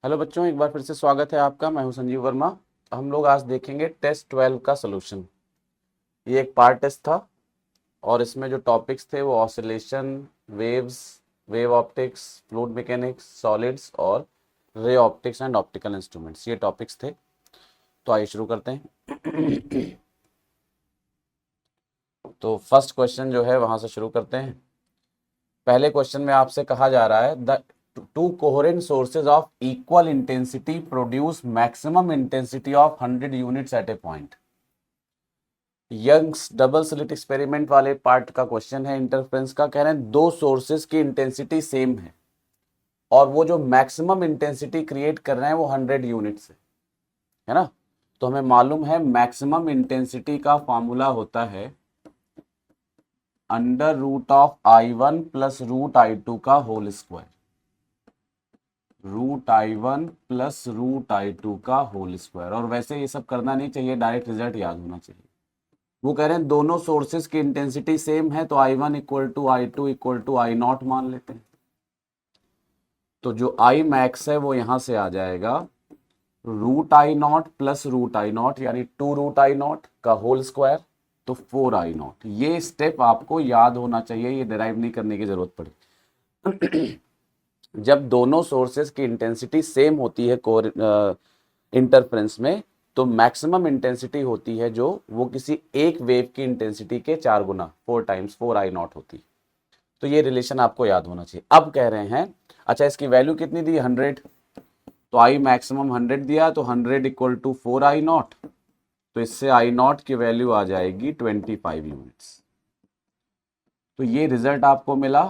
Hello बच्चों, एक बार फिर से स्वागत है आपका। मैं हूं संजीव वर्मा। हम लोग आज देखेंगे टेस्ट 12 का सॉल्यूशन। ये एक पार्ट टेस्ट था और इसमें जो टॉपिक्स थे वो oscillation, waves, wave optics, fluid mechanics, solids और ray optics and optical instruments, ये टॉपिक्स थे। तो आइए शुरू करते हैं। तो फर्स्ट क्वेश्चन जो है वहां से शुरू करते हैं। पहले क्वेश्चन में आपसे कहा जा रहा है the two coherent sources of equal intensity produce maximum intensity of 100 units at a point. Young's double slit experiment वाले पार्ट का क्वेश्चन है। इंटरफेरेंस का कह रहे हैं दो सोर्सेज की इंटेंसिटी सेम है और वो जो मैक्सिमम इंटेंसिटी क्रिएट कर रहे हैं वो 100 यूनिट्स है ना। तो हमें मालूम है मैक्सिमम इंटेंसिटी का फॉर्मूला होता है under root of I1 plus root I2 का whole square. Root I1 plus root I2 का होल स्क्वायर। और वैसे ये सब करना नहीं चाहिए, डायरेक्ट रिजल्ट याद होना चाहिए। वो कह रहे हैं दोनों सोर्सेज की इंटेंसिटी सेम है तो I1 equal to I2 equal to I0 मान लेते हैं। तो जो I मैक्स है वो यहां से आ जाएगा root I0 plus root I0 यानी 2 रूट I0 का होल स्क्वायर, तो 4I0। ये स्टेप आपको याद होना चाहिए, ये डिराइव नहीं करने की जरूरत पड़ी। जब दोनों सोर्सेज की इंटेंसिटी सेम होती है इंटरफेरेंस में, तो मैक्सिमम इंटेंसिटी होती है जो वो किसी एक वेव की इंटेंसिटी के 4 गुना 4 टाइम्स 4I0 होती। तो ये रिलेशन आपको याद होना चाहिए। अब कह रहे हैं अच्छा इसकी वैल्यू कितनी दी, 100। तो I मैक्सिमम 100 दिया तो 100 इक्वल टू 4I0। तो इससे I0 की वैल्यू आ जाएगी 25 यूनिट्स। तो ये रिजल्ट आपको मिला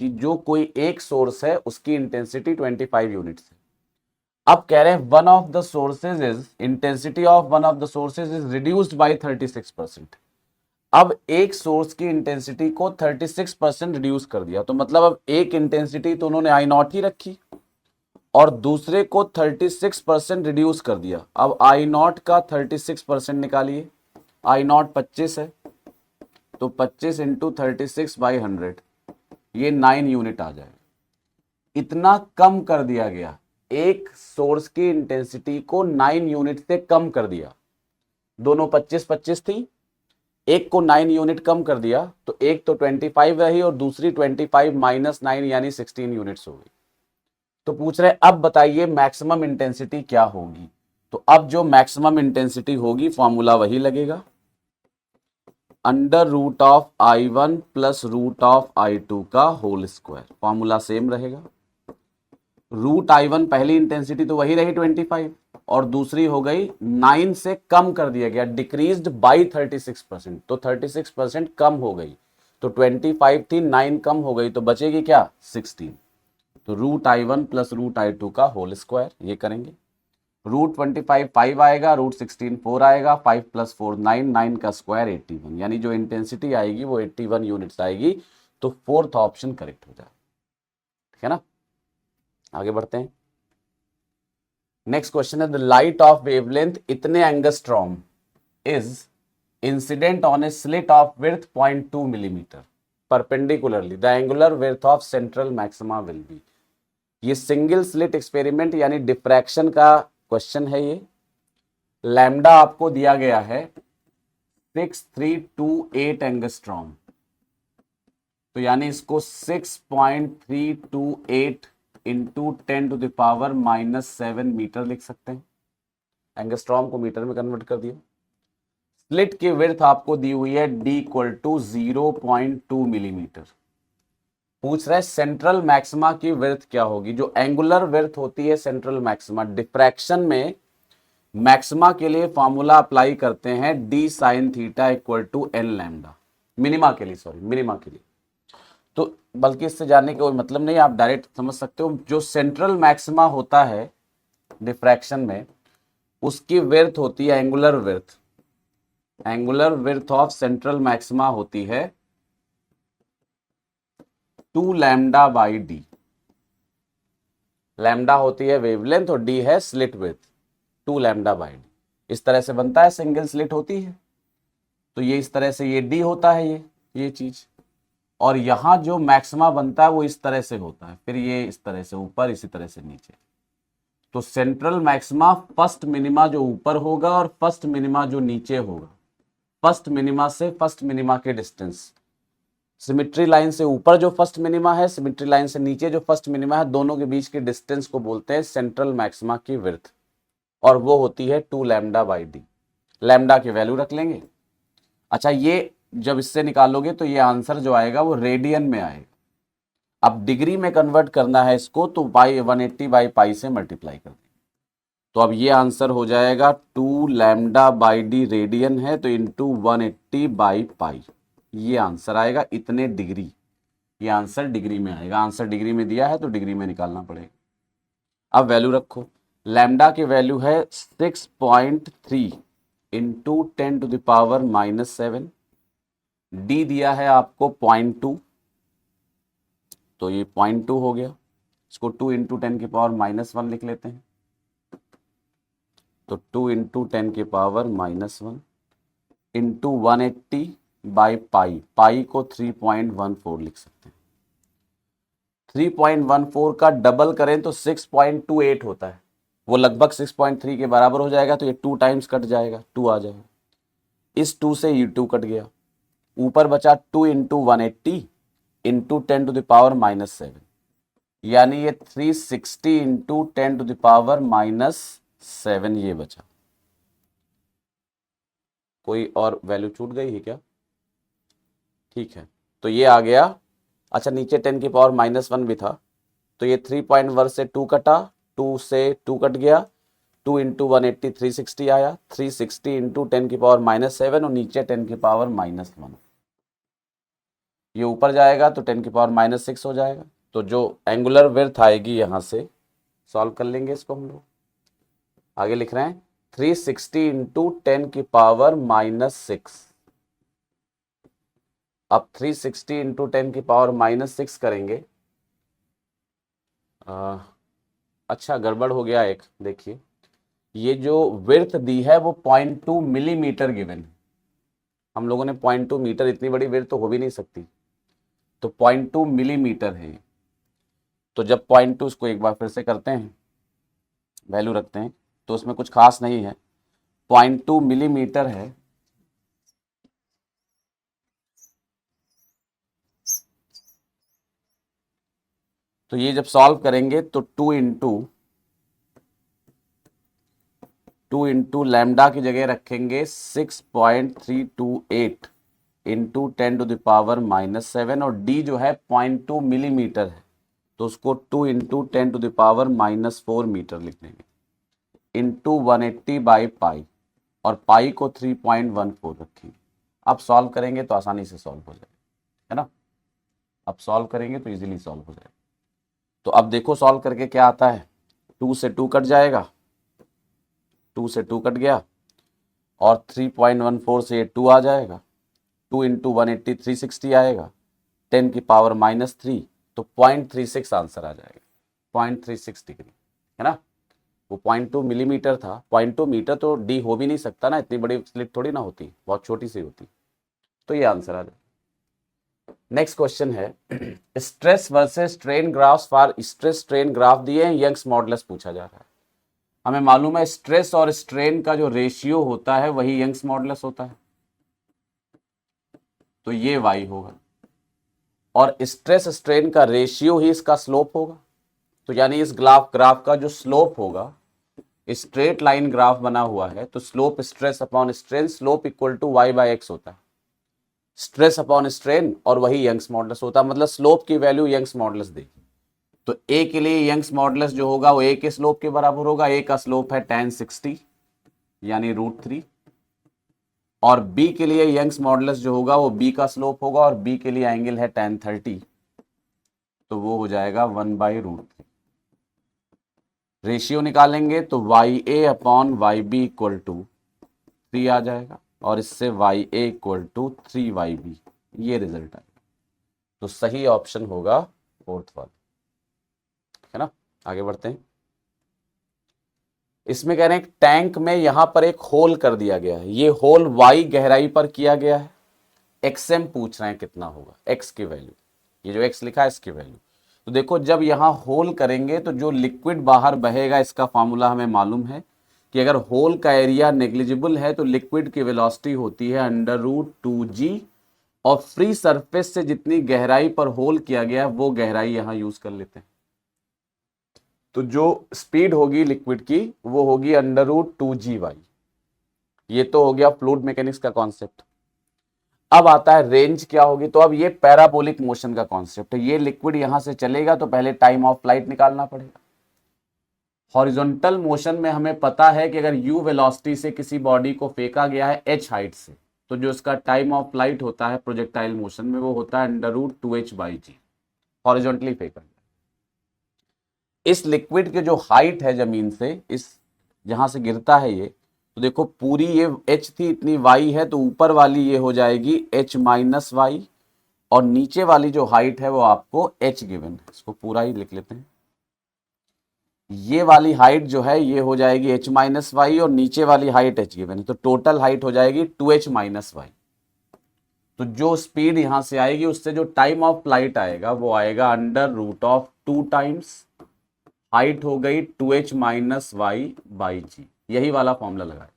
कि जो कोई एक सोर्स है उसकी इंटेंसिटी 25 यूनिट्स है। अब कह रहे हैं one of the sources is intensity of one of the sources is reduced by 36%। अब एक सोर्स की इंटेंसिटी को 36% रिड्यूस कर दिया, तो मतलब अब एक इंटेंसिटी तो उन्होंने I0 ही रखी और दूसरे को 36% रिड्यूस कर दिया। अब I0 का 36% निकालिए। I0 25 है तो 25 इंटू 36/100 ये 9 यूनिट आ जाएगा। इतना कम कर दिया गया, एक सोर्स की इंटेंसिटी को 9 यूनिट से कम कर दिया। दोनों 25-25 थी, एक को 9 यूनिट कम कर दिया तो एक तो 25 रही और दूसरी 25 माइनस 9 यानी 16 यूनिट्स हो गई। तो पूछ रहे अब बताइए मैक्सिमम इंटेंसिटी क्या होगी। तो अब जो मैक्सिमम इंटेंसिटी होगी फॉर्मूला वही लगेगा, under root of I1 plus root of I2 का होल स्क्वायर। फॉर्मूला सेम रहेगा। रूट I1 पहली इंटेंसिटी तो वही रही 25 और दूसरी हो गई 9 से कम कर दिया गया, डिक्रीज्ड बाई 36%। तो 36% कम हो गई, तो 25 थी 9 कम हो गई तो बचेगी क्या, 16। तो root I1 plus root I2 का होल स्क्वायर ये करेंगे। रूट 25 5 आएगा, रूट 16 4 आएगा, 5 प्लस 4 9, 9 का स्क्वायर 81, यानी जो इंटेंसिटी आएगी वो 81 यूनिट्स आएगी। तो फोर्थ ऑप्शन करेक्ट हो जाए, ठीक है ना। आगे बढ़ते हैं। नेक्स्ट क्वेश्चन है द लाइट ऑफ वेवलेंथ इतने angstrom is incident on A slit of width 0.2 millimetre perpendicularly the angular width of central maxima will be. ये सिंगल स्लिट एक्सपेरिमेंट यानी डिफ्रैक्शन का क्वेश्चन है। ये लैम्डा आपको दिया गया है 6328 एंगस्ट्रॉम, तो यानी इसको 6.328 इंटू 10⁻⁻7 मीटर लिख सकते हैं। एंगस्ट्रॉम को मीटर में कन्वर्ट कर दिया। स्लिट की विड्थ आपको दी हुई है d इक्वल टू 0.2 मिलीमीटर। पूछ रहा है सेंट्रल मैक्सिमा की विड्थ क्या होगी। जो एंगुलर विड्थ होती है सेंट्रल मैक्सिमा, डिफ्रैक्शन में मैक्सिमा के लिए फॉर्मूला अप्लाई करते हैं d sine theta equal to n lambda. Minima के लिए, सॉरी मिनिमा के लिए। तो बल्कि इससे जानने का कोई मतलब नहीं, आप डायरेक्ट समझ सकते हो। जो सेंट्रल मैक्सिमा होता है डिफ्रैक्शन में, उसकी विड्थ होती है angular width. Angular width of central maxima होती है 2 लैम्डा बाई डी। लैम्डा होती है वेवलेंथ और डी है slit width, 2 lambda by D. इस तरह से बनता है, सिंगल स्लिट होती है तो ये इस तरह से ये डी होता है ये चीज। और यहां जो मैक्सिमा बनता है वो इस तरह से होता है, फिर ये इस तरह से ऊपर, इसी तरह से नीचे। तो सेंट्रल मैक्सिमा फर्स्ट मिनिमा जो ऊपर होगा और फर्स्ट मिनिमा जो नीचे होगा, फर्स्ट मिनिमा से फर्स्ट मिनिमा के डिस्टेंस, सिमेट्री लाइन से ऊपर जो फर्स्ट मिनिमा है, सिमेट्री लाइन से नीचे जो फर्स्ट मिनिमा है, दोनों के बीच के डिस्टेंस को बोलते हैं सेंट्रल मैक्सिमा की विड्थ, और वो होती है 2 लैम्डा बाई डी। लैम्डा की वैल्यू रख लेंगे। अच्छा, ये जब इससे निकालोगे तो ये आंसर जो आएगा वो रेडियन में आएगा। अब डिग्री में कन्वर्ट करना है इसको, तो बाई 180 बाई पाई से मल्टीप्लाई कर देंगे। तो अब ये आंसर हो जाएगा 2 लैम्डा बाई डी रेडियन है, तो इंटू 180 बाई पाई, ये आंसर आएगा इतने डिग्री। ये आंसर डिग्री में आएगा, आंसर डिग्री में दिया है तो डिग्री में निकालना पड़ेगा। अब वैल्यू रखो, लैम्डा की वैल्यू है 6.3 इंटू 10 टू द पावर -7, डी दिया है आपको 0.2, तो ये 0.2 हो गया। इसको 2 इंटू 10 की पावर -1 लिख लेते हैं, तो 2 इंटू 10 की पावर -1 इंटू 180 बाई पाई, पाई को 3.14 लिख सकते हैं। 3.14 का डबल करें तो 6.28 होता है, वो लगभग 6.3 के बराबर हो जाएगा, तो ये 2 टाइम्स कट जाएगा, 2 आ जाएगा। इस 2 से ये 2 कट गया, ऊपर बचा 2 into 180 into 10 to the power -7, यानी ये 360 इंटू 10 टू द पावर -7 ये बचा। कोई और वैल्यू छूट गई है क्या? ठीक है, तो ये आ गया। अच्छा, नीचे 10 की पावर -1 भी था, तो ये 3.1 से 2 कटा, 2 से 2 कट गया, 2 इंटू 180 360 आया, 360 इंटू 10 की पावर -7 और नीचे 10 की पावर -1, ये ऊपर जाएगा तो 10 की पावर -6 हो जाएगा। तो जो एंगुलर विड्थ आएगी यहाँ से, सॉल्व कर लेंगे इसको हम लोग। आगे लिख रहे हैं 360 इंटू 10 की पावर -6। अब 360 इंटू 10 की पावर -6 करेंगे। अच्छा, गड़बड़ हो गया एक, देखिए ये जो विड्थ दी है वो 0.2 मिलीमीटर गिवन है। हम लोगों ने 0.2 मीटर, इतनी बड़ी विड्थ तो हो भी नहीं सकती, तो 0.2 मिलीमीटर है। तो जब 0.2, इसको एक बार फिर से करते हैं, वैल्यू रखते हैं, तो उसमें कुछ खास नहीं है, 0.2 मिलीमीटर है। तो ये जब सॉल्व करेंगे तो 2 इंटू लैम्डा की जगह रखेंगे 6.328 इंटू 10 टू द पावर -7, और डी जो है 0.2 मिलीमीटर है, तो उसको 2 into 10 to the power -4 metre लिख देंगे, इंटू 180 बाई पाई, और पाई को 3.14 रखेंगे। अब सॉल्व करेंगे तो आसानी से सॉल्व हो जाएगा, है ना। अब सॉल्व करेंगे तो इजीली सॉल्व हो जाएगा। तो अब देखो सॉल्व करके क्या आता है, 2 से 2 कट जाएगा, 2 से 2 कट गया, और 3.14 से ये 2 आ जाएगा, 2 इंटू 180 360 आएगा, 10 की पावर -3, तो 0.36 आंसर आ जाएगा, 0.36 डिग्री, है ना। वो 0.2 मिलीमीटर था, 0.2 मीटर तो डी हो भी नहीं सकता ना, इतनी बड़ी स्लिट थोड़ी ना होती, बहुत छोटी सी होती, तो ये आंसर आ जाएगा। नेक्स्ट क्वेश्चन है, stress versus strain graphs for stress strain graph दिए हैं, यंग्स मॉडुलस पूछा जा रहा है। हमें मालूम है स्ट्रेस और स्ट्रेन का जो रेशियो होता है वही यंग्स मॉडुलस होता है, तो ये y होगा, और स्ट्रेस स्ट्रेन का रेशियो ही इसका स्लोप होगा। तो यानी इस ग्राफ का जो स्लोप होगा, स्ट्रेट लाइन ग्राफ बना हुआ है, तो slope stress upon strain, slope equal to y/x होता है, स्ट्रेस अपॉन स्ट्रेन, और वही यंग्स मॉडुलस होता है, मतलब स्लोप की वैल्यू यंग्स मॉडुलस देगी। तो ए के लिए यंग्स मॉडुलस जो होगा वो ए के स्लोप के बराबर होगा, ए का स्लोप है tan 60 यानी √3, और बी के लिए यंग्स मॉडुलस जो होगा वो बी का स्लोप होगा, और बी के लिए एंगल है tan 30, तो वो हो जाएगा 1/√3। रेशियो निकालेंगे तो YA upon YB equal to 3 आ जाएगा, और इससे YA इक्वल टू 3YB, ये रिजल्ट आएगा। तो सही ऑप्शन होगा 4th वाला, है ना। आगे बढ़ते हैं, इसमें कह रहे हैं टैंक में यहां पर एक होल कर दिया गया है, ये होल y गहराई पर किया गया है, XM पूछ रहे हैं कितना होगा, x की वैल्यू, ये जो x लिखा है इसकी वैल्यू। तो देखो जब यहाँ होल करेंगे तो जो लिक्विड बाहर बहेगा इसका फॉर्मूला हमें मालूम है कि अगर होल का एरिया नेग्लिजिबल है तो लिक्विड की वेलोसिटी होती है √2g, और फ्री सरफेस से जितनी गहराई पर होल किया गया है वो गहराई यहां यूज कर लेते हैं। तो जो स्पीड होगी लिक्विड की वो होगी √2g/। ये तो हो गया फ्लूइड मैकेनिक्स का कॉन्सेप्ट। अब आता है रेंज क्या होगी। तो अब ये पैराबोलिक मोशन का कॉन्सेप्ट है। ये लिक्विड यहां से चलेगा तो पहले टाइम ऑफ फ्लाइट निकालना पड़ेगा। हॉरिजॉन्टल मोशन में हमें पता है कि अगर u वेलोसिटी से किसी बॉडी को फेंका गया है h हाइट से, तो जो इसका टाइम ऑफ फ्लाइट होता है प्रोजेक्टाइल मोशन में वो होता है √2h/g, हॉरिजॉन्टली फेंका। इस लिक्विड के जो हाइट है जमीन से, इस जहां से गिरता है ये, तो देखो पूरी ये h थी, इतनी y है, तो ऊपर वाली ये हो जाएगी h-y, और नीचे वाली जो हाइट है वो आपको h गिवन है। इसको पूरा ही लिख लेते हैं। ये वाली हाइट जो है ये हो जाएगी h-y, और नीचे वाली हाइट h गिवन है, तो टोटल हाइट हो जाएगी 2h-y। तो जो स्पीड यहां से आएगी उससे जो टाइम ऑफ फ्लाइट आएगा वो आएगा √2 टाइम्स हाइट हो गई 2h-y/g। यही वाला फॉर्मूला लगाए।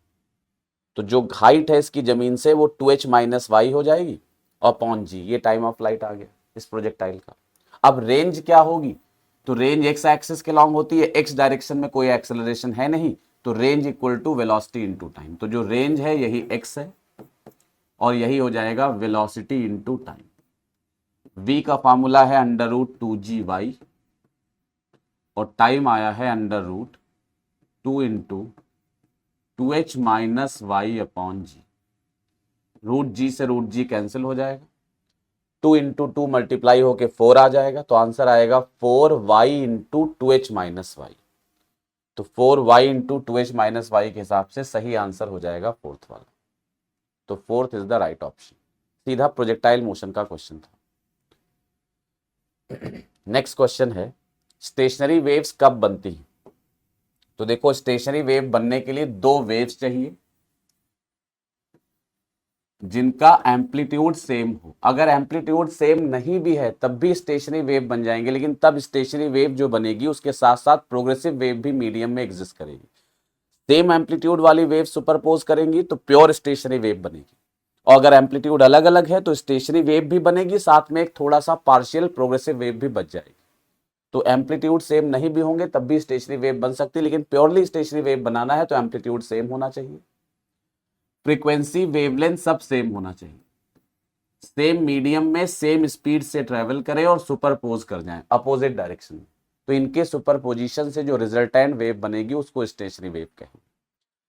तो जो हाइट है इसकी जमीन से वो 2h-y हो जाएगी और अपॉन g, ये टाइम ऑफ फ्लाइट आ गया इस प्रोजेक्टाइल का। अब रेंज क्या होगी। तो रेंज एक्स एक्सिस के लॉन्ग होती है, एक्स डायरेक्शन में कोई एक्सेलरेशन है नहीं, तो range equal to velocity into time. तो जो रेंज है यही एक्स है और यही हो जाएगा वेलोसिटी इंटू टाइम। v का फॉर्मूला है √2g/, और टाइम आया है √2 इंटू 2h-y/g। √g से √g कैंसिल हो जाएगा, 2 इंटू 2 मल्टीप्लाई होके 4 आ जाएगा, तो आंसर आएगा 4y इंटू 2h-y। तो 4y इंटू 2h-y के हिसाब से सही आंसर हो जाएगा फोर्थ वाला। तो fourth is the right option. सीधा प्रोजेक्टाइल मोशन का क्वेश्चन था। नेक्स्ट क्वेश्चन है, स्टेशनरी वेव्स कब बनती हैं। तो देखो स्टेशनरी वेव बनने के लिए दो वेव्स चाहिए जिनका एम्पलीट्यूड सेम हो। अगर एम्पलीट्यूड सेम नहीं भी है तब भी स्टेशनरी वेव बन जाएंगे, लेकिन तब स्टेशनरी वेव जो बनेगी उसके साथ साथ प्रोग्रेसिव वेव भी मीडियम में एग्जिस्ट करेगी। सेम एम्पलीट्यूड वाली वेव सुपरपोज करेंगी तो प्योर स्टेशनरी वेव बनेगी, और अगर एम्पलीट्यूड अलग अलग है तो स्टेशनरी वेव भी बनेगी, साथ में एक थोड़ा सा पार्शियल प्रोग्रेसिव वेव भी बच जाएगी। तो एम्पलीट्यूड सेम नहीं भी होंगे तब भी स्टेशनरी वेव बन सकती है, लेकिन प्योरली स्टेशनरी वेव बनाना है तो एम्पलीट्यूड सेम होना चाहिए, फ्रीक्वेंसी वेवलेंथ सब सेम होना चाहिए, सेम मीडियम में सेम स्पीड से ट्रेवल करें और सुपरपोज कर जाएं अपोजिट डायरेक्शन में। तो इनके सुपरपोजिशन से जो रिजल्टेंट वेव बनेगी उसको स्टेशनरी वेव कहेंगे।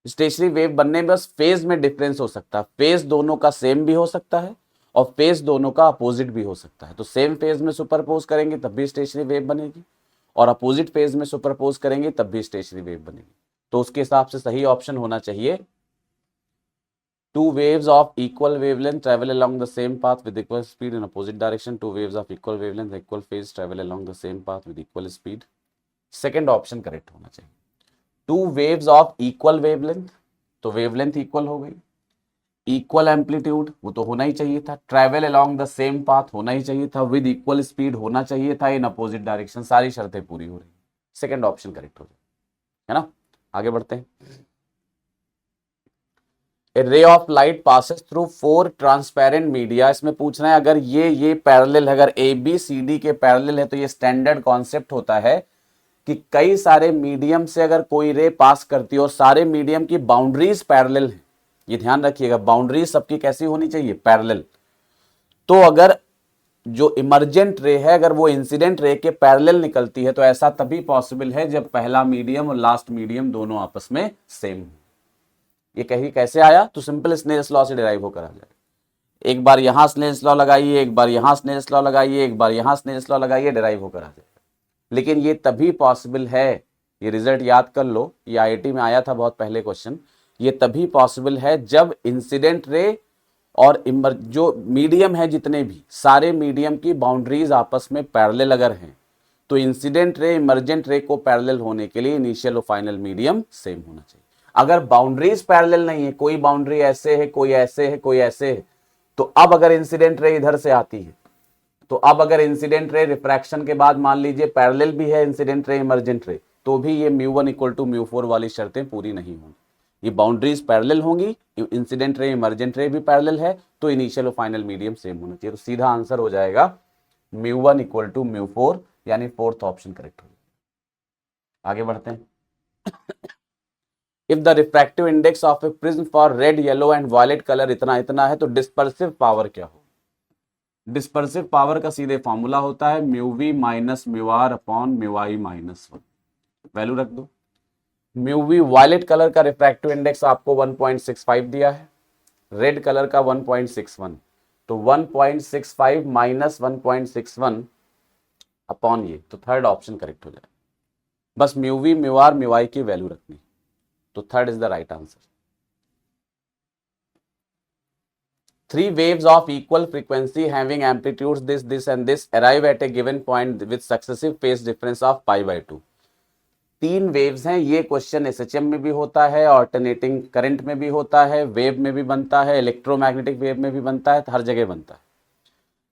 स्टेशनरी वेव बनने में बस फेज में डिफरेंस हो सकता है, फेज दोनों का सेम भी हो सकता है और फेज दोनों का अपोजिट भी हो सकता है। तो सेम फेज में सुपरपोज करेंगे तब भी स्टेशनरी वेव बनेगी, और अपोजिट फेज में सुपरपोज करेंगे तब भी स्टेशनरी वेव बनेगी। तो उसके हिसाब से सही ऑप्शन होना चाहिए, two waves of equal wavelength travel along the same path with equal speed in opposite direction. Two waves of equal wavelength equal phase travel along the same path with equal speed. Second option correct होना चाहिए। Two waves of equal wavelength, तो wavelength equal हो गई, equal amplitude वो तो होना ही चाहिए था, travel along the same path होना ही चाहिए था, विद इक्वल स्पीड होना चाहिए था, इन अपोजिट डायरेक्शन, सारी शर्तें पूरी हो रही। सेकेंड ऑप्शन करेक्ट हो जाए, है ना। आगे बढ़ते हैं। A ray of light passes through 4 transparent media। इसमें पूछना है अगर ये पैरेलल है, अगर ए बी सी डी के पैरेलल है तो ये स्टैंडर्ड कॉन्सेप्ट होता है कि कई सारे मीडियम से अगर कोई रे पास करती है और सारे मीडियम की बाउंड्रीज पैरेलल है, ये ध्यान रखिएगा, बाउंड्रीज सबकी कैसी होनी चाहिए, पैरेलल। तो अगर जो इमर्जेंट रे है अगर वो इंसिडेंट रे के पैरेलल निकलती है तो ऐसा तभी पॉसिबल है जब पहला मीडियम और लास्ट मीडियम दोनों आपस में सेम हो। ये कहीं कैसे आया, तो सिंपल स्नेल्स लॉ से डिराइव होकर आ जाएगा। एक बार यहां स्नेल्स लॉ लगाइए, एक बार यहां स्नेल्स लॉ लगाइए, एक बार यहां स्नेल्स लॉ लगाइए, डिराइव होकर आ जाएगा। लेकिन ये तभी पॉसिबल है, ये रिजल्ट याद कर लो, ये आईआईटी में आया था बहुत पहले क्वेश्चन, ये तभी पॉसिबल है जब इंसिडेंट रे और जो मीडियम है जितने भी सारे मीडियम की बाउंड्रीज आपस में पैरेलल अगर हैं, तो इंसिडेंट रे इमर्जेंट रे को पैरेलल होने के लिए इनिशियल और फाइनल मीडियम सेम होना चाहिए। अगर बाउंड्रीज पैरेलल नहीं है, कोई बाउंड्री ऐसे है, कोई ऐसे है, कोई ऐसे है, तो अब अगर इंसिडेंट रे इधर से आती है तो अब अगर इंसिडेंट रे रिफ्रैक्शन के बाद मान लीजिए पैरेलल भी है इंसिडेंट रे इमर्जेंट रे, तो भी ये μ1 इक्वल टू μ4 वाली शर्तें पूरी नहीं होंगी। ये बाउंड्रीज पैरेलल होंगी, इंसिडेंट रे इमर्जेंट रे भी पैरेलल है, तो इनिशियल और फाइनल मीडियम सेम होना चाहिए। तो सीधा आंसर हो जाएगा μ1 इक्वल टू μ4, यानी फोर्थ ऑप्शन करेक्ट हो जाएगा। आगे बढ़ते हैं। If the refractive index of a prism for red, yellow and violet colour इतना इतना है, तो डिस्पर्सिव पावर क्या हो? डिस्पर्सिव पावर का सीधे फॉर्मूला होता है μv minus μr upon μi minus 1। Value रख दो। μv वायलेट कलर का रिफ्रैक्टिव इंडेक्स आपको 1.65 दिया है, रेड कलर का 1.61, तो 1.65 माइनस 1.61 अपॉन ये, तो थर्ड ऑप्शन करेक्ट हो जाए। बस μv μr μi की वैल्यू रखनी, तो third is the right answer. Three waves of equal frequency having amplitudes this and this arrive at a given point with successive phase difference of π/2। तीन waves हैं, ये question SHM में भी होता है, ऑल्टरनेटिंग करंट में भी होता है, वेव में भी बनता है, इलेक्ट्रोमैग्नेटिक वेव में भी बनता है, हर जगह बनता है।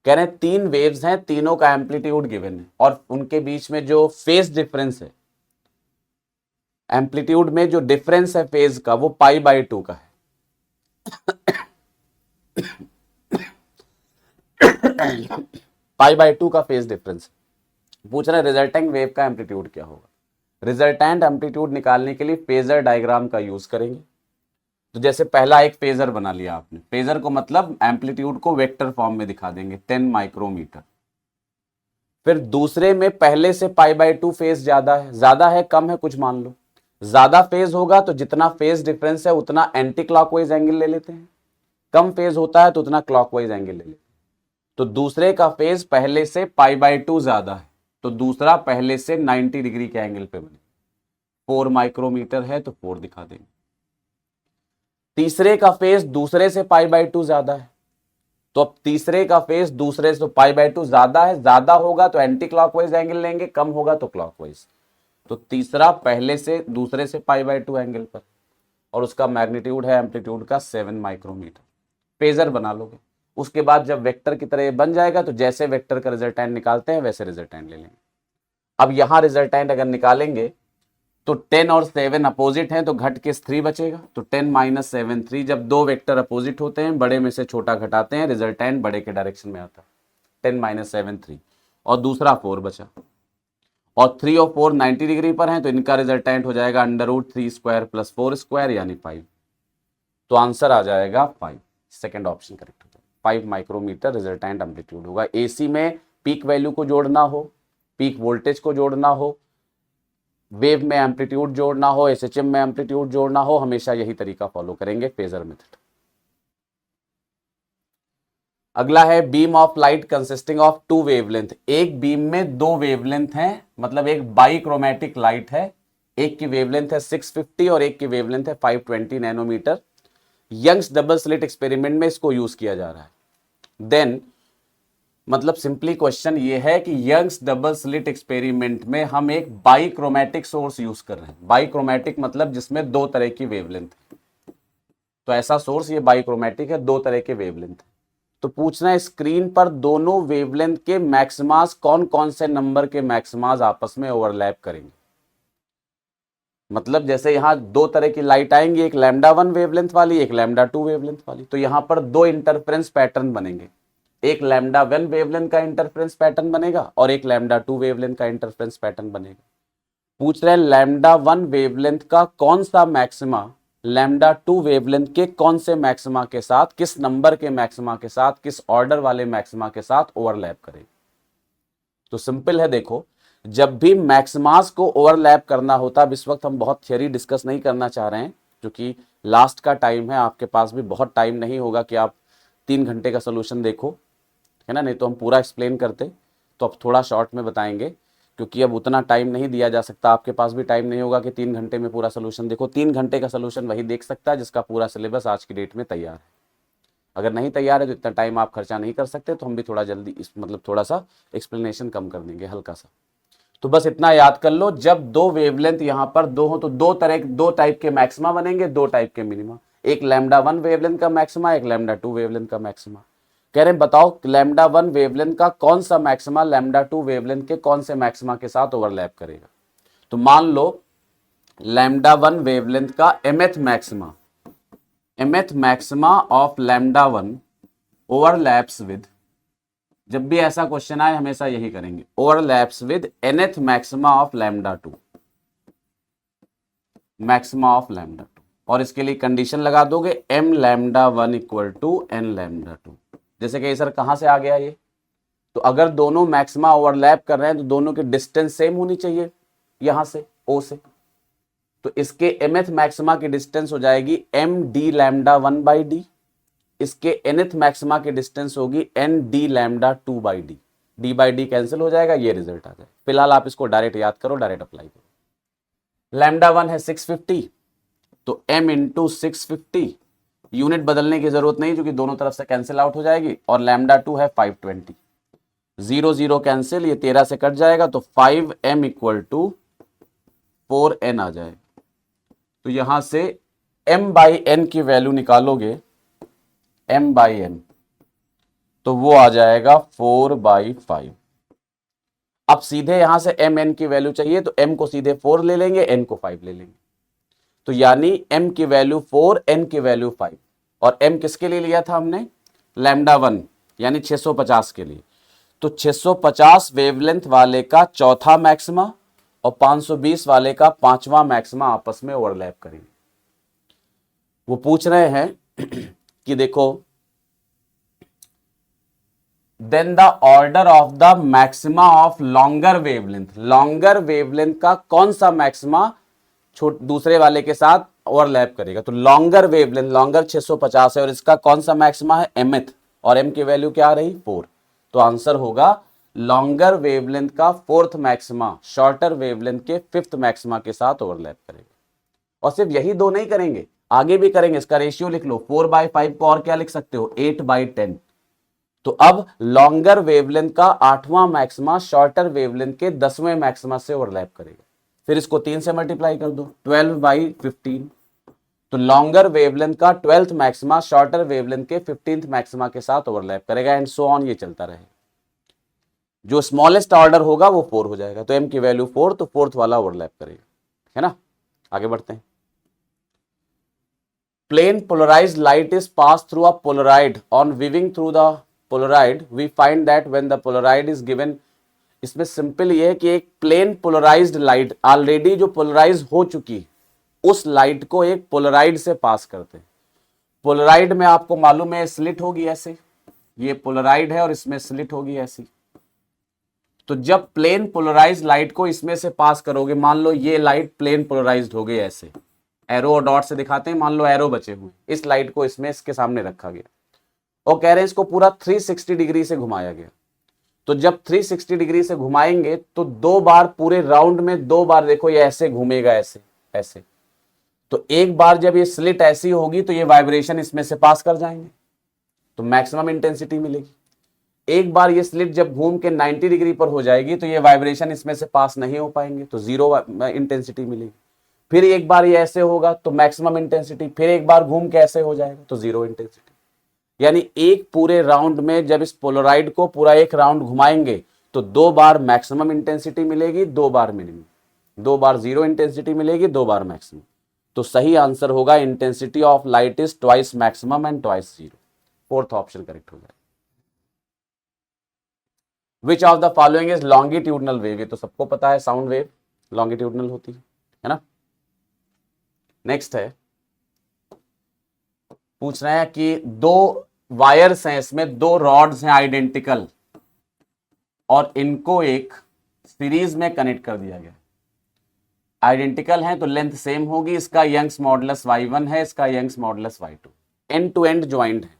कह रहे हैं तीन वेव्स हैं, तीनों का एम्पलीट्यूड गिवन है और उनके बीच में जो फेज डिफरेंस है, एम्पलीट्यूड में जो डिफरेंस है फेज का, वो π/2 का है। π/2 का फेज डिफरेंस। पूछ रहे रिजल्टेंट वेव का एम्पलीट्यूड क्या होगा। रिजल्टेंट एम्पलीट्यूड निकालने के लिए फेजर डायग्राम का यूज करेंगे। तो जैसे पहला एक फेजर बना लिया आपने, फेजर को मतलब एम्पलीट्यूड को वेक्टर फॉर्म में दिखा देंगे 10 माइक्रोमीटर। फिर दूसरे में पहले से π/2 फेज ज्यादा है कम है कुछ मान लो, ज्यादा फेज होगा तो जितना फेज डिफरेंस है उतना एंटी क्लॉकवाइज एंगल ले लेते हैं, कम फेज होता है तो उतना क्लॉकवाइज एंगल ले लेते हैं। तो दूसरे का फेज पहले से π/2 ज्यादा है, तो दूसरा पहले से 90 डिग्री के एंगल पे बने। 4 माइक्रोमीटर है तो 4 दिखा देंगे। तीसरे का फेज दूसरे से π/2 ज्यादा है, तो अब तीसरे का फेज दूसरे से π/2 ज्यादा है, ज्यादा होगा तो एंटी क्लॉकवाइज एंगल लेंगे, कम होगा तो क्लॉकवाइज। तो तीसरा पहले से दूसरे से π/2 एंगल पर, और उसका मैग्नीट्यूड है एम्पलीट्यूड का 7 माइक्रोमीटर। फेजर बना लोगे, उसके बाद जब वेक्टर की तरह बन जाएगा तो जैसे वेक्टर का रिजल्टेंट निकालते हैं वैसे रिजल्टेंट ले लेंगे। अब यहां रिजल्टेंट अगर निकालेंगे तो 10 और 7 अपोजिट हैं तो घट के 3 बचेगा, तो 10 माइनस 7 3। जब दो वेक्टर अपोजिट होते हैं बड़े में से छोटा घटाते हैं, रिजल्टेंट बड़े के डायरेक्शन में आता है। 10 माइनस 7 3, और दूसरा 4 बचा, और 3 और 4 90 डिग्री पर हैं तो इनका रिजल्टेंट हो जाएगा √3² + 4² यानी 5। तो आंसर आ जाएगा 5, सेकेंड ऑप्शन करेक्ट हो जाएगा। 5 माइक्रोमीटर रिजल्टेंट एम्पलीट्यूड होगा। एसी में पीक वैल्यू को जोड़ना हो, पीक वोल्टेज को जोड़ना हो, वेव में एम्पलीट्यूड जोड़ना हो, एसएचएम में एम्पलीट्यूड जोड़ना हो, हमेशा यही तरीका फॉलो करेंगे, फेजर मेथड। अगला है beam of light consisting of 2 wavelength. एक बीम में 2 वेवलेंथ हैं, मतलब एक बाइक्रोमेटिक लाइट है, एक की वेवलेंथ है 650 और एक की वेवलेंथ है 520 nanometre. Young's double slit experiment में इसको यूज किया जा रहा है। देन मतलब सिंपली क्वेश्चन ये है कि यंग्स डबल स्लिट एक्सपेरिमेंट में हम एक बाइक्रोमेटिक सोर्स यूज कर रहे हैं। बाइक्रोमेटिक मतलब जिसमें 2 तरह की वेवलेंथ है, तो ऐसा सोर्स ये बाइक्रोमेटिक है, 2 तरह के वेवलेंथ है। तो पूछना है स्क्रीन पर दोनों वेवलेंथ के मैक्सिमास कौन कौन से नंबर के मैक्सिमास आपस में ओवरलैप करेंगे। मतलब जैसे यहां 2 तरह की लाइट आएंगी, एक λ1 वेवलेंथ वाली, एक λ2 वेवलेंथ वाली, तो यहां पर 2 इंटरफेरेंस पैटर्न बनेंगे। एक λ1 वेवलेंथ का इंटरफेरेंस पैटर्न बनेगा और एक λ2 वेवलेंथ का इंटरफेरेंस पैटर्न बनेगा। पूछ रहे λ1 वेवलेंथ का कौन सा मैक्सिमा λ2 वेवलेंथ के कौन से मैक्सिमा के साथ, किस नंबर के मैक्सिमा के साथ, किस ऑर्डर वाले मैक्सिमा के साथ ओवरलैप करेगा। तो सिंपल है, देखो जब भी मैक्सिमास को ओवरलैप करना होता है, इस वक्त हम बहुत थ्योरी डिस्कस नहीं करना चाह रहे हैं क्योंकि लास्ट का टाइम है, आपके पास भी बहुत टाइम नहीं होगा कि आप 3 घंटे का सोल्यूशन देखो, है ना, नहीं तो हम पूरा एक्सप्लेन करते। तो अब थोड़ा शॉर्ट में बताएंगे क्योंकि अब उतना टाइम नहीं दिया जा सकता, आपके पास भी टाइम नहीं होगा कि 3 घंटे में पूरा सोल्यूशन देखो। 3 घंटे का सोल्यूशन वही देख सकता है जिसका पूरा सिलेबस आज की डेट में तैयार है। अगर नहीं तैयार है तो इतना टाइम आप खर्चा नहीं कर सकते, तो हम भी थोड़ा जल्दी मतलब थोड़ा सा एक्सप्लेनेशन कम कर देंगे, हल्का सा। तो बस इतना याद कर लो, जब 2 वेवलेंथ यहां पर 2 हो तो 2 टाइप के मैक्सिमा बनेंगे, 2 टाइप के मिनिमा। एक λ1 वेवलेंथ का मैक्सिमा, एक λ2 वेवलेंथ का मैक्सिमा। कह रहे हैं बताओ लैम्डा 1 वेवलेंथ का कौन सा मैक्सिमा लैम्डा 2 वेवलेंथ के कौन से मैक्सिमा के साथ ओवरलैप करेगा। तो मान लो लैम्डा 1 वेवलेंथ का mth maxima of lambda 1 overlaps with, जब भी ऐसा क्वेश्चन आए हमेशा यही करेंगे, overlaps with nth maxima of lambda 2, maxima of lambda 2, और इसके लिए कंडीशन लगा दोगे m lambda 1 equal to n lambda 2। जैसे कि सर कहां से आ गया ये, तो अगर दोनों मैक्सिमा ओवरलैप कर रहे हैं तो दोनों की डिस्टेंस सेम होनी चाहिए यहां से o से, तो इसके mth मैक्सिमा की डिस्टेंस हो जाएगी m d lambda 1 by D, इसके nth मैक्सिमा की डिस्टेंस होगी n d lambda 2 by D, d by D cancel हो जाएगा, ये रिजल्ट आ जाएगा। फिलहाल आप इसको डायरेक्ट याद करो, डायरेक्ट अप्लाई करो। लैम्डा 1 है 650, तो m इंटू 650, यूनिट बदलने की जरूरत नहीं क्योंकि दोनों तरफ से कैंसिल आउट हो जाएगी, और लैम्डा 2 है 520, 0 0 कैंसिल, ये 13 से कट जाएगा, तो 5m इक्वल टू 4n आ जाएगा। तो यहां से m बाई n की वैल्यू निकालोगे, m बाई n, तो वो आ जाएगा 4/5। अब सीधे यहां से m n की वैल्यू चाहिए तो m को सीधे 4 ले लेंगे, n को 5 ले लेंगे, तो यानी m की वैल्यू 4, n की वैल्यू 5, और m किसके लिए लिया था हमने, लैम्डा 1 यानी 650 के लिए, तो 650 वेवलेंथ वाले का चौथा मैक्सिमा और 520 वाले का पांचवा मैक्सिमा आपस में ओवरलैप करेंगे। वो पूछ रहे हैं कि देखो then the order of the maxima of longer wavelength, longer wavelength का कौन सा मैक्सिमा दूसरे वाले के साथ ओवरलैप करेगा। तो लॉन्गर वेवलेंथ, लॉन्गर 650 है और इसका कौन सा मैक्सिमा है, mth, और m की वैल्यू क्या आ रही 4, तो आंसर होगा लॉन्गर वेवलेंथ का फोर्थ मैक्सिमा शॉर्टर वेवलेंथ के फिफ्थ मैक्सिमा के साथ ओवरलैप करेगा। और सिर्फ यही दो नहीं करेंगे, आगे भी करेंगे। इसका रेशियो लिख लो, 4/5 को और क्या लिख सकते हो, 8/10। तो अब लॉन्गर वेवलेंथ का 8वां मैक्सिमा शॉर्टर वेवलेंथ के 10वें मैक्सिमा से ओवरलैप करेगा। फिर इसको 3 से मल्टीप्लाई कर दो, 12/15। तो लॉन्गर वेवलेंथ का 12th मैक्सिमा शॉर्टर वेवलेंथ के 15th मैक्सिमा के साथ ओवरलैप करेगा, एंड सो ऑन, ये चलता रहेगा। जो स्मॉलेस्ट ऑर्डर होगा वो 4 हो जाएगा, तो m की वैल्यू 4, तो फोर्थ वाला ओवरलैप करेगा, है ना। आगे बढ़ते हैं। Plane polarised light is pass through a polaroid on viewing through the polaroid, we find that when the polaroid is given. इसमें सिंपल ये है कि एक प्लेन पोलराइज्ड लाइट ऑलरेडी जो पोलराइज हो चुकी, उस लाइट को एक पोलराइड से पास करते हैं। पोलराइड में आपको मालूम है स्लिट होगी ऐसे, ये पोलराइड है और इसमें स्लिट होगी ऐसी। तो जब प्लेन पोलराइज्ड लाइट को इसमें से पास करोगे, मान लो ये लाइट प्लेन पोलराइज्ड हो गई ऐसे, एरो और डॉट से दिखाते हैं, मान लो एरो बचे हुए, इस लाइट को इसमें इसके सामने रखा गया और कह रहे हैं इसको पूरा 360 डिग्री से घुमाया गया। तो जब 360 डिग्री से घुमाएंगे तो 2 बार पूरे राउंड में 2 बार देखो ये ऐसे घूमेगा, ऐसे ऐसे। तो एक बार जब ये स्लिट ऐसी होगी तो ये वाइब्रेशन इसमें से पास कर जाएंगे, तो मैक्सिमम इंटेंसिटी मिलेगी। एक बार ये स्लिट जब घूम के 90 डिग्री पर हो जाएगी तो ये वाइब्रेशन इसमें से पास नहीं हो पाएंगे, तो 0 इंटेंसिटी मिलेगी। फिर एक बार ये ऐसे होगा तो मैक्सिमम इंटेंसिटी, फिर एक बार घूम के ऐसे हो जाएगा तो 0 इंटेंसिटी। यानी एक पूरे राउंड में जब इस पोलराइड को पूरा एक राउंड घुमाएंगे तो 2 बार मैक्सिमम इंटेंसिटी मिलेगी, 2 बार मिनिमम, 2 बार 0 इंटेंसिटी मिलेगी, 2 बार मैक्सिमम। तो सही आंसर होगा intensity of light is twice maximum and twice 0। Fourth option correct हो जाएगा। Which of the following is longitudinal wave, ये तो सबको पता है, साउंड वेव लॉन्गिट्यूडनल होती है ना। नेक्स्ट है, पूछ रहे हैं कि 2 वायर्स हैं, इसमें 2 रॉड्स हैं आइडेंटिकल और इनको एक सीरीज में कनेक्ट कर दिया गया। आइडेंटिकल हैं तो लेंथ सेम होगी, इसका यंग्स मॉडुलस y1 है, इसका Young's modulus y2। End to end joint है,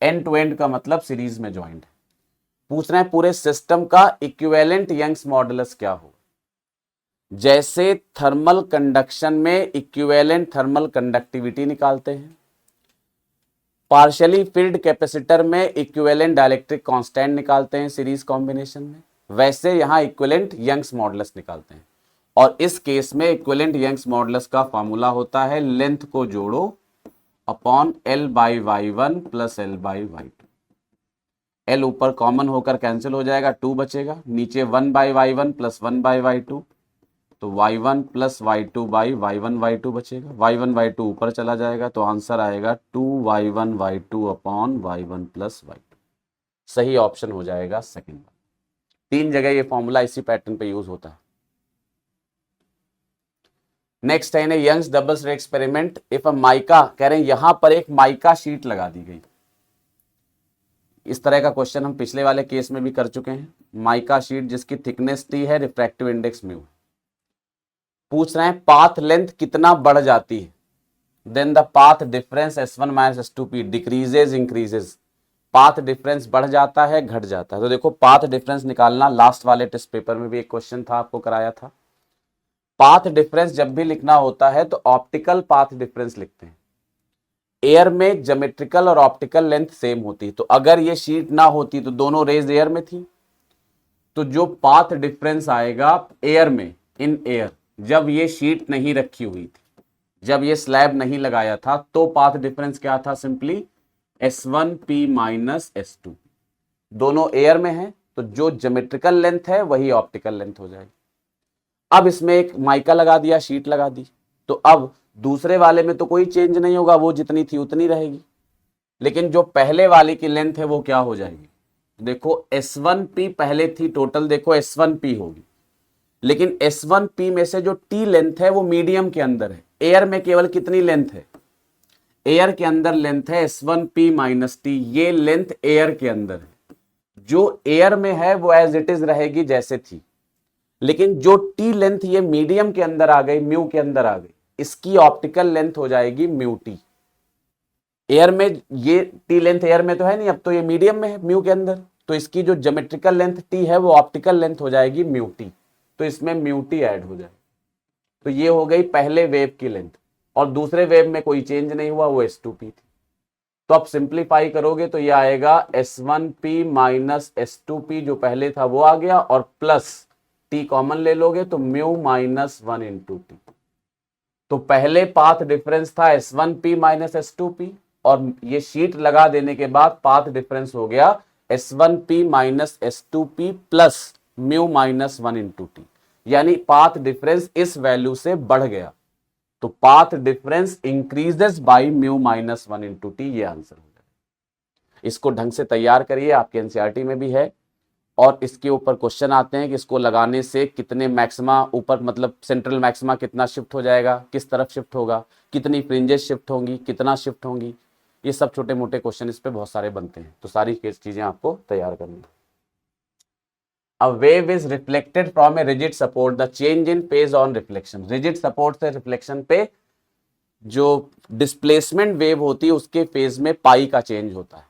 एंड टू एंड का मतलब सीरीज में ज्वाइंट है। पूछ रहे हैं पूरे सिस्टम का इक्विवेलेंट यंग्स मॉडुलस क्या हो। जैसे थर्मल कंडक्शन में इक्विवेलेंट थर्मल कंडक्टिविटी निकालते हैं, पार्शियली फिल्ड कैपेसिटर में इक्विवेलेंट डाइलेक्ट्रिक कांस्टेंट निकालते हैं सीरीज कॉम्बिनेशन में, वैसे यहां इक्विवेलेंट यंग्स मॉडुलस निकालते हैं। और इस केस में इक्विवेलेंट यंग्स मॉडुलस का फॉर्मूला होता है लेंथ को जोड़ो upon L/Y1 plus L/Y2। L ऊपर कॉमन होकर कैंसिल हो जाएगा, 2 बचेगा, नीचे 1/y1 प्लस 1/y2, तो y1 plus y2 by y1 y2 बचेगा, y1 y2 ऊपर चला जाएगा, तो आंसर आएगा 2y1 y2 upon y1 plus y2। सही ऑप्शन हो जाएगा सेकंड। 3 जगह ये फॉर्मूला इसी पैटर्न पे यूज होता है। नेक्स्ट है Young's double slit experiment if a mica, कह रहे हैं यहां पर एक माइका शीट लगा दी गई। इस तरह का क्वेश्चन हम पिछले वाले केस में भी कर चुके हैं। माइका शीट जिसकी थिकनेस टी है, रिफ्रैक्टिव इंडेक्स म्यू। पूछ रहे हैं पाथ लेंथ कितना बढ़ जाती है, then the path difference S1 minus S2P decreases increases. Path difference बढ़ जाता है, घट जाता है। तो देखो पाथ डिफरेंस निकालना, लास्ट वाले टेस्ट पेपर में भी एक क्वेश्चन था, आपको कराया था। पाथ डिफरेंस जब भी लिखना होता है तो ऑप्टिकल पाथ डिफरेंस लिखते हैं। एयर में ज्योमेट्रिकल और ऑप्टिकल लेंथ सेम होती है, तो अगर ये शीट ना होती तो दोनों रेज एयर में थी, तो जो पाथ डिफरेंस आएगा एयर में, इन एयर, जब ये शीट नहीं रखी हुई थी, जब ये स्लैब नहीं लगाया था, तो पाथ डिफरेंस क्या था, सिंपली S1P माइनस S2। दोनों एयर में है तो जो ज्योमेट्रिकल लेंथ है वही ऑप्टिकल लेंथ हो जाएगी। अब इसमें एक माइका लगा दिया, शीट लगा दी, तो अब दूसरे वाले में तो कोई चेंज नहीं होगा, वो जितनी थी उतनी रहेगी। लेकिन जो पहले वाले की लेंथ है वो क्या हो जाएगी, देखो S1P पहले थी, टोटल देखो S1P होगी, लेकिन S1P में से जो T लेंथ है वो मीडियम के अंदर है। एयर में केवल कितनी लेंथ है, एयर के अंदर लेंथ है S1P माइनस T, ये लेंथ एयर के अंदर है। जो एयर में है वो एज इट इज रहेगी जैसे थी, लेकिन जो टी लेंथ ये मीडियम के अंदर आ गई, म्यू के अंदर आ गई, इसकी ऑप्टिकल लेंथ हो जाएगी म्यू टी। एयर में ये टी लेंथ एयर में तो है नहीं, अब तो ये मीडियम में है म्यू के अंदर, तो इसकी जो ज्योमेट्रिकल लेंथ टी है वो ऑप्टिकल लेंथ हो जाएगी म्यू टी, तो इसमें म्यू टी ऐड हो जाएगी। तो ये हो गई पहले वेव की लेंथ, और दूसरे वेव में कोई चेंज नहीं हुआ, वो S2P थी। तो आप सिंप्लीफाई करोगे तो ये आएगा S1P माइनस S2P, जो पहले था वो आ गया, और प्लस टी कॉमन ले लोगे तो म्यू माइनस 1 इंटू टी। तो पहले पाथ डिफरेंस था S1P माइनस S2P, और ये शीट लगा देने के बाद पाथ डिफरेंस हो गया S1P minus S2P plus mu minus 1 into T, यानी पाथ डिफरेंस इस वैल्यू से बढ़ गया, तो path difference increases by mu minus 1 into T, ये आंसर हो जाएगा। इसको ढंग से तैयार करिए, आपके एनसीईआरटी में भी है, और इसके ऊपर क्वेश्चन आते हैं कि इसको लगाने से कितने मैक्सिमा ऊपर, मतलब सेंट्रल मैक्सिमा कितना शिफ्ट हो जाएगा, किस तरफ शिफ्ट होगा, कितनी फ्रिंजेस शिफ्ट होंगी, कितना शिफ्ट होंगी, ये सब छोटे मोटे क्वेश्चन इस पे बहुत सारे बनते हैं, तो सारी चीजें आपको तैयार करनी। A wave is reflected from a rigid support. The change in phase on reflection. Rigid support से रिफ्लेक्शन पे जो डिस्प्लेसमेंट वेव होती है उसके फेज में पाई का चेंज होता है।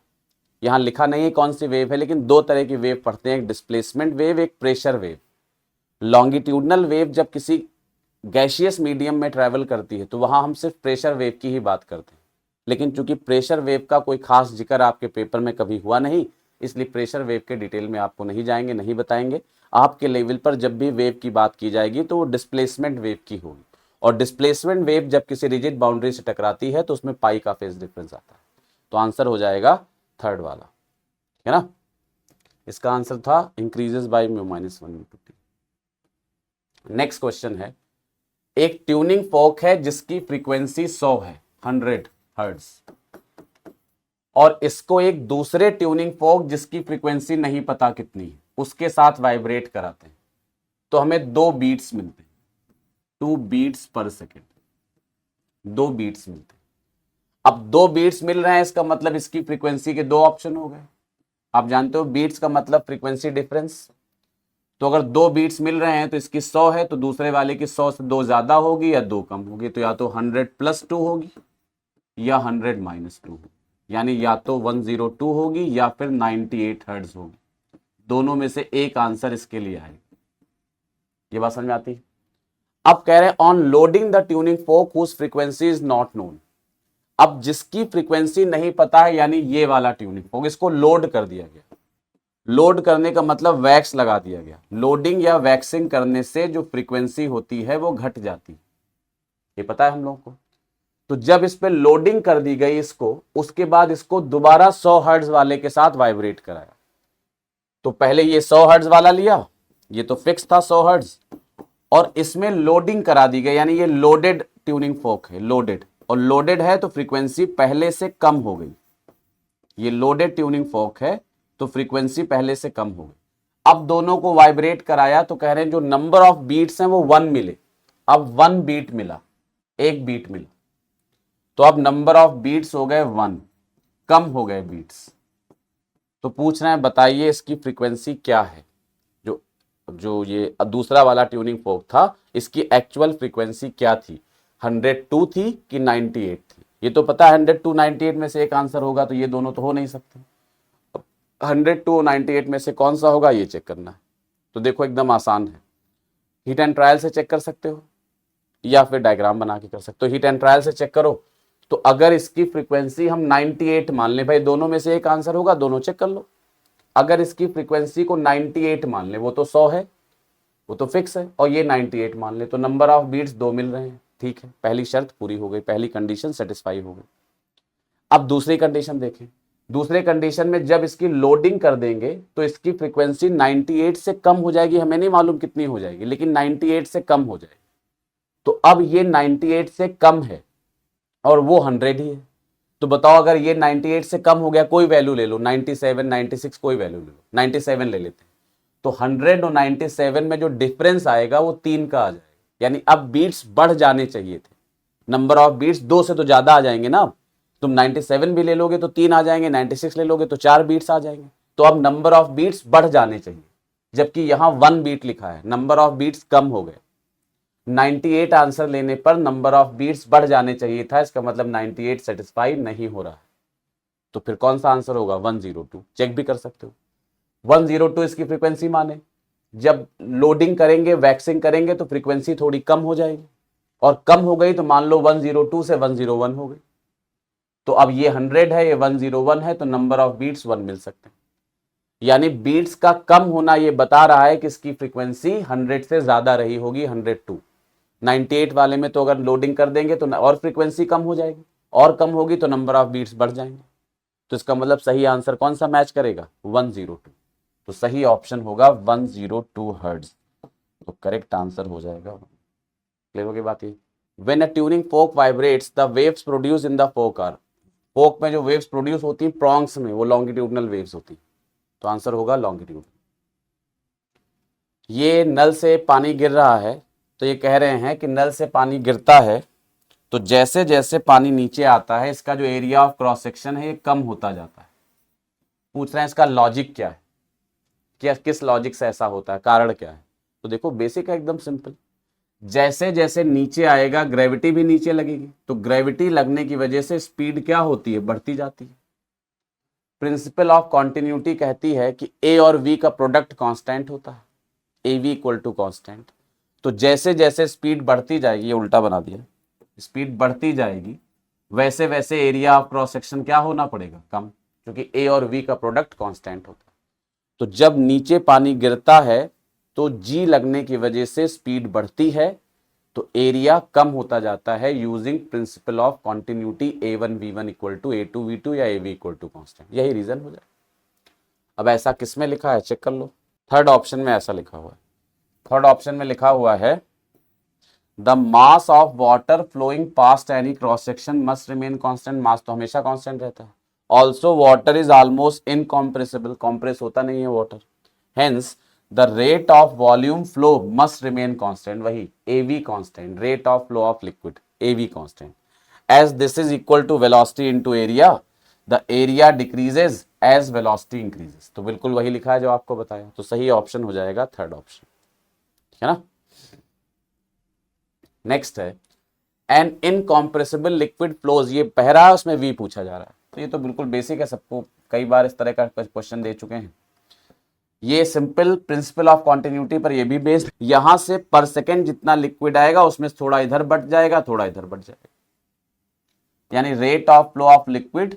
यहां लिखा नहीं है कौन सी वेव है, लेकिन दो तरह की वेव पढ़ते हैं, एक डिस्प्लेसमेंट वेव, एक प्रेशर वेव। लॉन्गिट्यूडनल वेव जब किसी गैसियस मीडियम में ट्रेवल करती है तो वहां हम सिर्फ प्रेशर वेव की ही बात करते हैं, लेकिन चूंकि प्रेशर वेव का कोई खास जिक्र आपके पेपर में कभी हुआ नहीं, इसलिए प्रेशर वेव के डिटेल में आपको नहीं जाएंगे, नहीं बताएंगे। आपके लेवल पर जब भी वेव की बात की जाएगी तो वो डिस्प्लेसमेंट वेव की होगी, और डिस्प्लेसमेंट वेव जब किसी रिजिड बाउंड्री से टकराती है तो उसमें पाई का फेज डिफरेंस आता है। तो आंसर हो जाएगा थर्ड वाला, है ना। इसका आंसर था increases by mu minus 1 into T. Next question है, एक ट्यूनिंग फोक है जिसकी फ्रीक्वेंसी 100 है, 100 हर्ट्ज, और इसको एक दूसरे ट्यूनिंग फोक जिसकी फ्रीक्वेंसी नहीं पता कितनी है उसके साथ वाइब्रेट कराते हैं, तो हमें 2 बीट्स मिलते हैं, 2 बीट्स पर सेकेंड, 2 बीट्स मिलते हैं। अब 2 बीट्स मिल रहे हैं, इसका मतलब इसकी फ्रीक्वेंसी के 2 ऑप्शन हो गए। आप जानते हो बीट्स का मतलब फ्रीक्वेंसी डिफरेंस, तो अगर 2 बीट्स मिल रहे हैं तो इसकी 100 है तो दूसरे वाले की 100 से 2 ज्यादा होगी या 2 कम होगी, तो या तो 100 प्लस 2 होगी या 100 माइनस 2 होगी, यानी या तो 102 होगी या फिर 98 हर्ट्ज होगी। दोनों में से एक आंसर इसके लिए आएगा। ये बात समझ में आती है। अब कह रहे हैं on loading the tuning fork whose frequency is not known. अब जिसकी फ्रीक्वेंसी नहीं पता है, यानी ये वाला ट्यूनिंग फोक, इसको लोड कर दिया गया। लोड करने का मतलब वैक्स लगा दिया गया। लोडिंग या वैक्सिंग करने से जो फ्रीक्वेंसी होती है वो घट जाती है, ये पता है हम लोगों को। तो जब इस पे लोडिंग कर दी गई इसको, उसके बाद इसको दोबारा 100 हर्ट्ज वाले के साथ वाइब्रेट कराया, तो पहले ये 100 हर्ट्ज वाला लिया, ये तो फिक्स था 100 हर्ट्ज, और इसमें लोडिंग करा दी गई, यानी ये लोडेड ट्यूनिंग फोक है, लोडेड, और लोडेड है तो फ्रीक्वेंसी पहले से कम हो गई। ये लोडेड ट्यूनिंग फोक है तो फ्रीक्वेंसी पहले से कम हो गई। अब दोनों को वाइब्रेट कराया तो कह रहे हैं जो नंबर ऑफ बीट्स हैं वो 1 मिले। अब 1 बीट मिला, 1 बीट मिला, तो अब नंबर ऑफ बीट्स हो गए 1, कम हो गए बीट्स। तो पूछ रहे हैं बताइए इसकी फ्रीक्वेंसी क्या है। जो जो ये दूसरा वाला ट्यूनिंग फोक था, इसकी एक्चुअल फ्रीक्वेंसी क्या थी, 102 थी कि 98 थी। ये तो पता है 102 98 में से एक आंसर होगा, तो ये दोनों तो हो नहीं सकते। 102 और 98 में से कौन सा होगा ये चेक करना है। तो देखो एकदम आसान है, हीट एंड ट्रायल से चेक कर सकते हो या फिर डायग्राम बना के कर सकते हो। हीट एंड ट्रायल से चेक करो तो अगर इसकी फ्रीक्वेंसी हम 98 मान लें, भाई दोनों में से एक आंसर होगा, दोनों चेक कर लो। अगर इसकी फ्रीक्वेंसी को 98 मान ले, वो तो 100 है, वो तो फिक्स है, और ये 98 मान ले, तो नंबर ऑफ बीट्स 2 मिल रहे हैं। ठीक है, पहली शर्त पूरी हो गई, पहली कंडीशन सेटिस्फाई हो गई। अब दूसरी कंडीशन देखें। दूसरे कंडीशन में जब इसकी लोडिंग कर देंगे तो इसकी फ्रीक्वेंसी 98 से कम हो जाएगी, हमें नहीं मालूम कितनी हो जाएगी, लेकिन 98 से कम हो जाएगी। तो अब ये 98 से कम है और वो 100 ही है, तो बताओ अगर ये 98 से कम हो गया, कोई वैल्यू ले लो, 97 96 कोई वैल्यू ले लो, 97 ले लेते हैं, तो 100 और 97 में जो डिफरेंस आएगा वो 3 का आ जाएगा। यानी अब बीट्स बढ़ जाने चाहिए थे, नंबर ऑफ बीट्स 2 से तो ज्यादा आ जाएंगे ना। तुम 97 भी ले लोगे तो 3 आ जाएंगे, 96 ले लोगे तो 4 बीट्स आ जाएंगे। तो अब नंबर ऑफ बीट्स बढ़ जाने चाहिए, जबकि यहां 1 बीट लिखा है, नंबर ऑफ बीट्स कम हो गए। 98 आंसर लेने पर नंबर ऑफ बीट्स बढ़ जाने चाहिए था, इसका मतलब 98 सेटिस्फाई नहीं हो रहा है। तो फिर कौन सा आंसर होगा, 102। चेक भी कर सकते हो, 102 इसकी फ्रीक्वेंसी माने। जब लोडिंग करेंगे, वैक्सिंग करेंगे तो फ्रीक्वेंसी थोड़ी कम हो जाएगी, और कम हो गई तो मान लो 102 से 101 हो गई। तो अब ये 100 है, ये 101 है, तो नंबर ऑफ बीट्स 1 मिल सकते हैं। यानी बीट्स का कम होना ये बता रहा है कि इसकी फ्रीक्वेंसी 100 से ज्यादा रही होगी, 102। 98 वाले में तो अगर लोडिंग कर देंगे तो और फ्रीक्वेंसी कम हो जाएगी, और कम होगी तो नंबर ऑफ बीट्स बढ़ जाएंगे। तो इसका मतलब सही आंसर कौन सा मैच करेगा, 102। तो सही ऑप्शन होगा 102 हर्ट्ज, तो करेक्ट आंसर हो जाएगा। क्लियर होगी बात ये। When a tuning fork vibrates the waves produce in the fork are, fork में जो वेव्स प्रोड्यूस होती है प्रॉन्ग्स में, वो लॉन्गिट्यूडनल वेव्स होती है, तो आंसर होगा लॉन्गिट्यूड। ये नल से पानी गिर रहा है, तो ये कह रहे हैं कि नल से पानी गिरता है तो जैसे जैसे पानी नीचे आता है इसका जो एरिया ऑफ क्रॉस सेक्शन है ये कम होता जाता है। पूछ रहे हैं इसका लॉजिक क्या है, क्या किस लॉजिक से ऐसा होता है, कारण क्या है। तो देखो बेसिक है, एकदम सिंपल। जैसे जैसे नीचे आएगा ग्रेविटी भी नीचे लगेगी, तो ग्रेविटी लगने की वजह से स्पीड क्या होती है, बढ़ती जाती है। प्रिंसिपल ऑफ कॉन्टिन्यूटी कहती है कि ए और वी का प्रोडक्ट कांस्टेंट होता है, A V equal to constant. तो जैसे जैसे स्पीड बढ़ती जाएगी, ये उल्टा बना दिया, स्पीड बढ़ती जाएगी वैसे वैसे एरिया ऑफ क्रॉस सेक्शन क्या होना पड़ेगा, कम, क्योंकि ए और वी का प्रोडक्ट कांस्टेंट होता है। तो जब नीचे पानी गिरता है तो जी लगने की वजह से स्पीड बढ़ती है, तो एरिया कम होता जाता है using principle of continuity A1 V1 equal to A2 V2 या AV इक्वल टू कांस्टेंट। यही रीजन हो जाए। अब ऐसा किस में लिखा है चेक कर लो, थर्ड ऑप्शन में ऐसा लिखा हुआ है। थर्ड ऑप्शन में लिखा हुआ है the mass of water flowing past any cross section must remain constant. Mass तो हमेशा कांस्टेंट रहता है। Also water is almost incompressible, compress होता नहीं है वाटर। Hence the rate of volume flow must remain constant, वही AV constant, rate of flow of liquid AV constant. As this is equal to velocity into area, the area decreases as velocity increases. तो बिल्कुल वही लिखा है जो आपको बताया, तो सही ऑप्शन हो जाएगा थर्ड ऑप्शन, ठीक है ना। नेक्स्ट है एन इनकॉम्प्रेसिबल लिक्विड फ्लोज, ये पहरा है उसमें वी पूछा जा रहा है, तो ये तो बिल्कुल बेसिक है, सबको कई बार इस तरह का क्वेश्चन दे चुके हैं। ये सिंपल प्रिंसिपल ऑफ कॉन्टिन्यूटी पर ये भी बेस्ड, यहां से पर सेकेंड जितना लिक्विड आएगा उसमें थोड़ा इधर बढ़ जाएगा, थोड़ा इधर बढ़ जाएगा, यानी rate of flow of liquid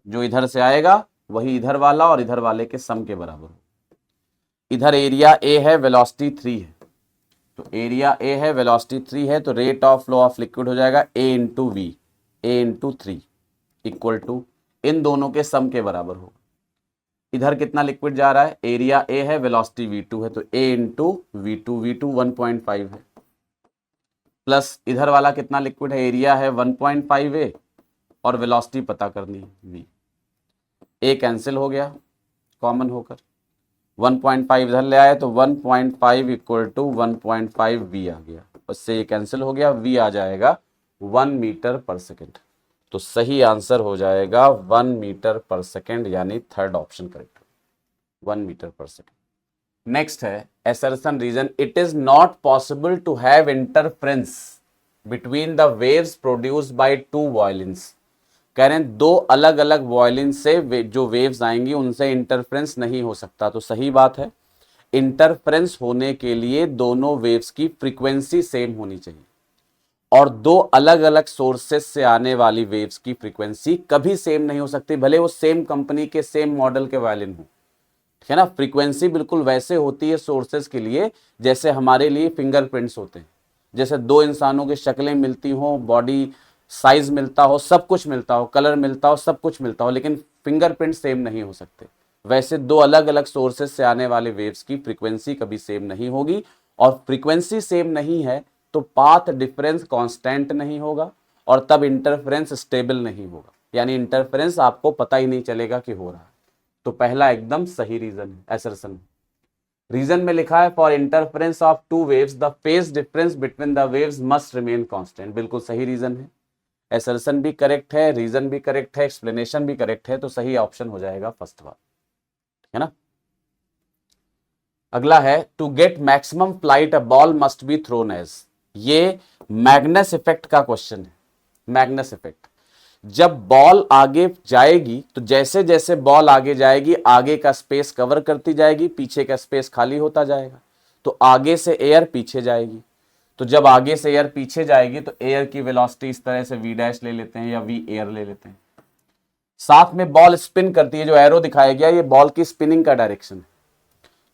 जो इधर से आएगा वही इधर वाला और इधर वाले के सम के बराबर हो। इधर एरिया ए है, वेलोसिटी 3 है, तो एरिया ए है, वेलोसिटी 3 है, तो rate of flow of liquid हो जाएगा A into V, A into 3 equal to इन दोनों के सम के बराबर होगा। इधर कितना लिक्विड जा रहा है, एरिया ए है, वेलोसिटी v2 है, तो a इंटू v2, v2 1.5 है, प्लस इधर वाला कितना लिक्विड है, एरिया है 1.5a और वेलोसिटी पता करनी है v। a कैंसिल हो गया कॉमन होकर, 1.5 इधर ले आए तो 1.5 इक्वल टू 1.5 v आ गया, उससे ये कैंसिल हो गया, v आ जाएगा 1 मीटर पर सेकेंड। तो सही आंसर हो जाएगा 1 मीटर पर सेकेंड, यानी थर्ड ऑप्शन करेक्ट, 1 मीटर पर सेकेंड। नेक्स्ट है assertion reason, it is not possible to have interference between the waves produced by two violins. कह रहे हैं दो अलग अलग वॉयलिन से जो वेव्स आएंगी उनसे इंटरफ्रेंस नहीं हो सकता, तो सही बात है। इंटरफ्रेंस होने के लिए दोनों वेव्स की फ्रीक्वेंसी सेम होनी चाहिए, और दो अलग अलग सोर्सेस से आने वाली वेव्स की फ्रीक्वेंसी कभी सेम नहीं हो सकती, भले वो सेम कंपनी के सेम मॉडल के वायलिन हो, ठीक है ना। फ्रीक्वेंसी बिल्कुल वैसे होती है सोर्सेस के लिए जैसे हमारे लिए फिंगरप्रिंट्स होते हैं, जैसे दो इंसानों की शक्लें मिलती हो, बॉडी साइज मिलता हो, सब कुछ मिलता हो, कलर मिलता हो, सब कुछ मिलता हो, लेकिन फिंगरप्रिंट सेम नहीं हो सकते। वैसे दो अलग अलग सोर्सेस से आने वाले वेव्स की फ्रीक्वेंसी कभी सेम नहीं होगी, और फ्रीक्वेंसी सेम नहीं है तो पाथ डिफरेंस कांस्टेंट नहीं होगा, और तब इंटरफेरेंस स्टेबल नहीं होगा, यानी इंटरफेरेंस आपको पता ही नहीं चलेगा कि हो रहा है। तो पहला एकदम सही रीजन है, असर्शन। रीजन में लिखा है for interference of two waves the phase difference between the waves must remain constant, बिल्कुल सही रीजन है। असर्शन भी करेक्ट है, रीजन भी करेक्ट है, एक्सप्लेनेशन भी करेक्ट है, तो सही ऑप्शन हो जाएगा फर्स्ट वाला, है ना। अगला है to get maximum flight a ball must be thrown as, ये मैग्नस इफेक्ट का क्वेश्चन है। मैग्नस इफेक्ट, जब बॉल आगे जाएगी तो जैसे जैसे बॉल आगे जाएगी आगे का स्पेस कवर करती जाएगी, पीछे का स्पेस खाली होता जाएगा, तो आगे से एयर पीछे जाएगी, तो जब आगे से एयर पीछे जाएगी तो एयर की वेलोसिटी इस तरह से v डैश ले लेते हैं या v एयर ले लेते हैं। साथ में बॉल स्पिन करती है, जो एरो दिखाया गया ये बॉल की स्पिनिंग का डायरेक्शन है,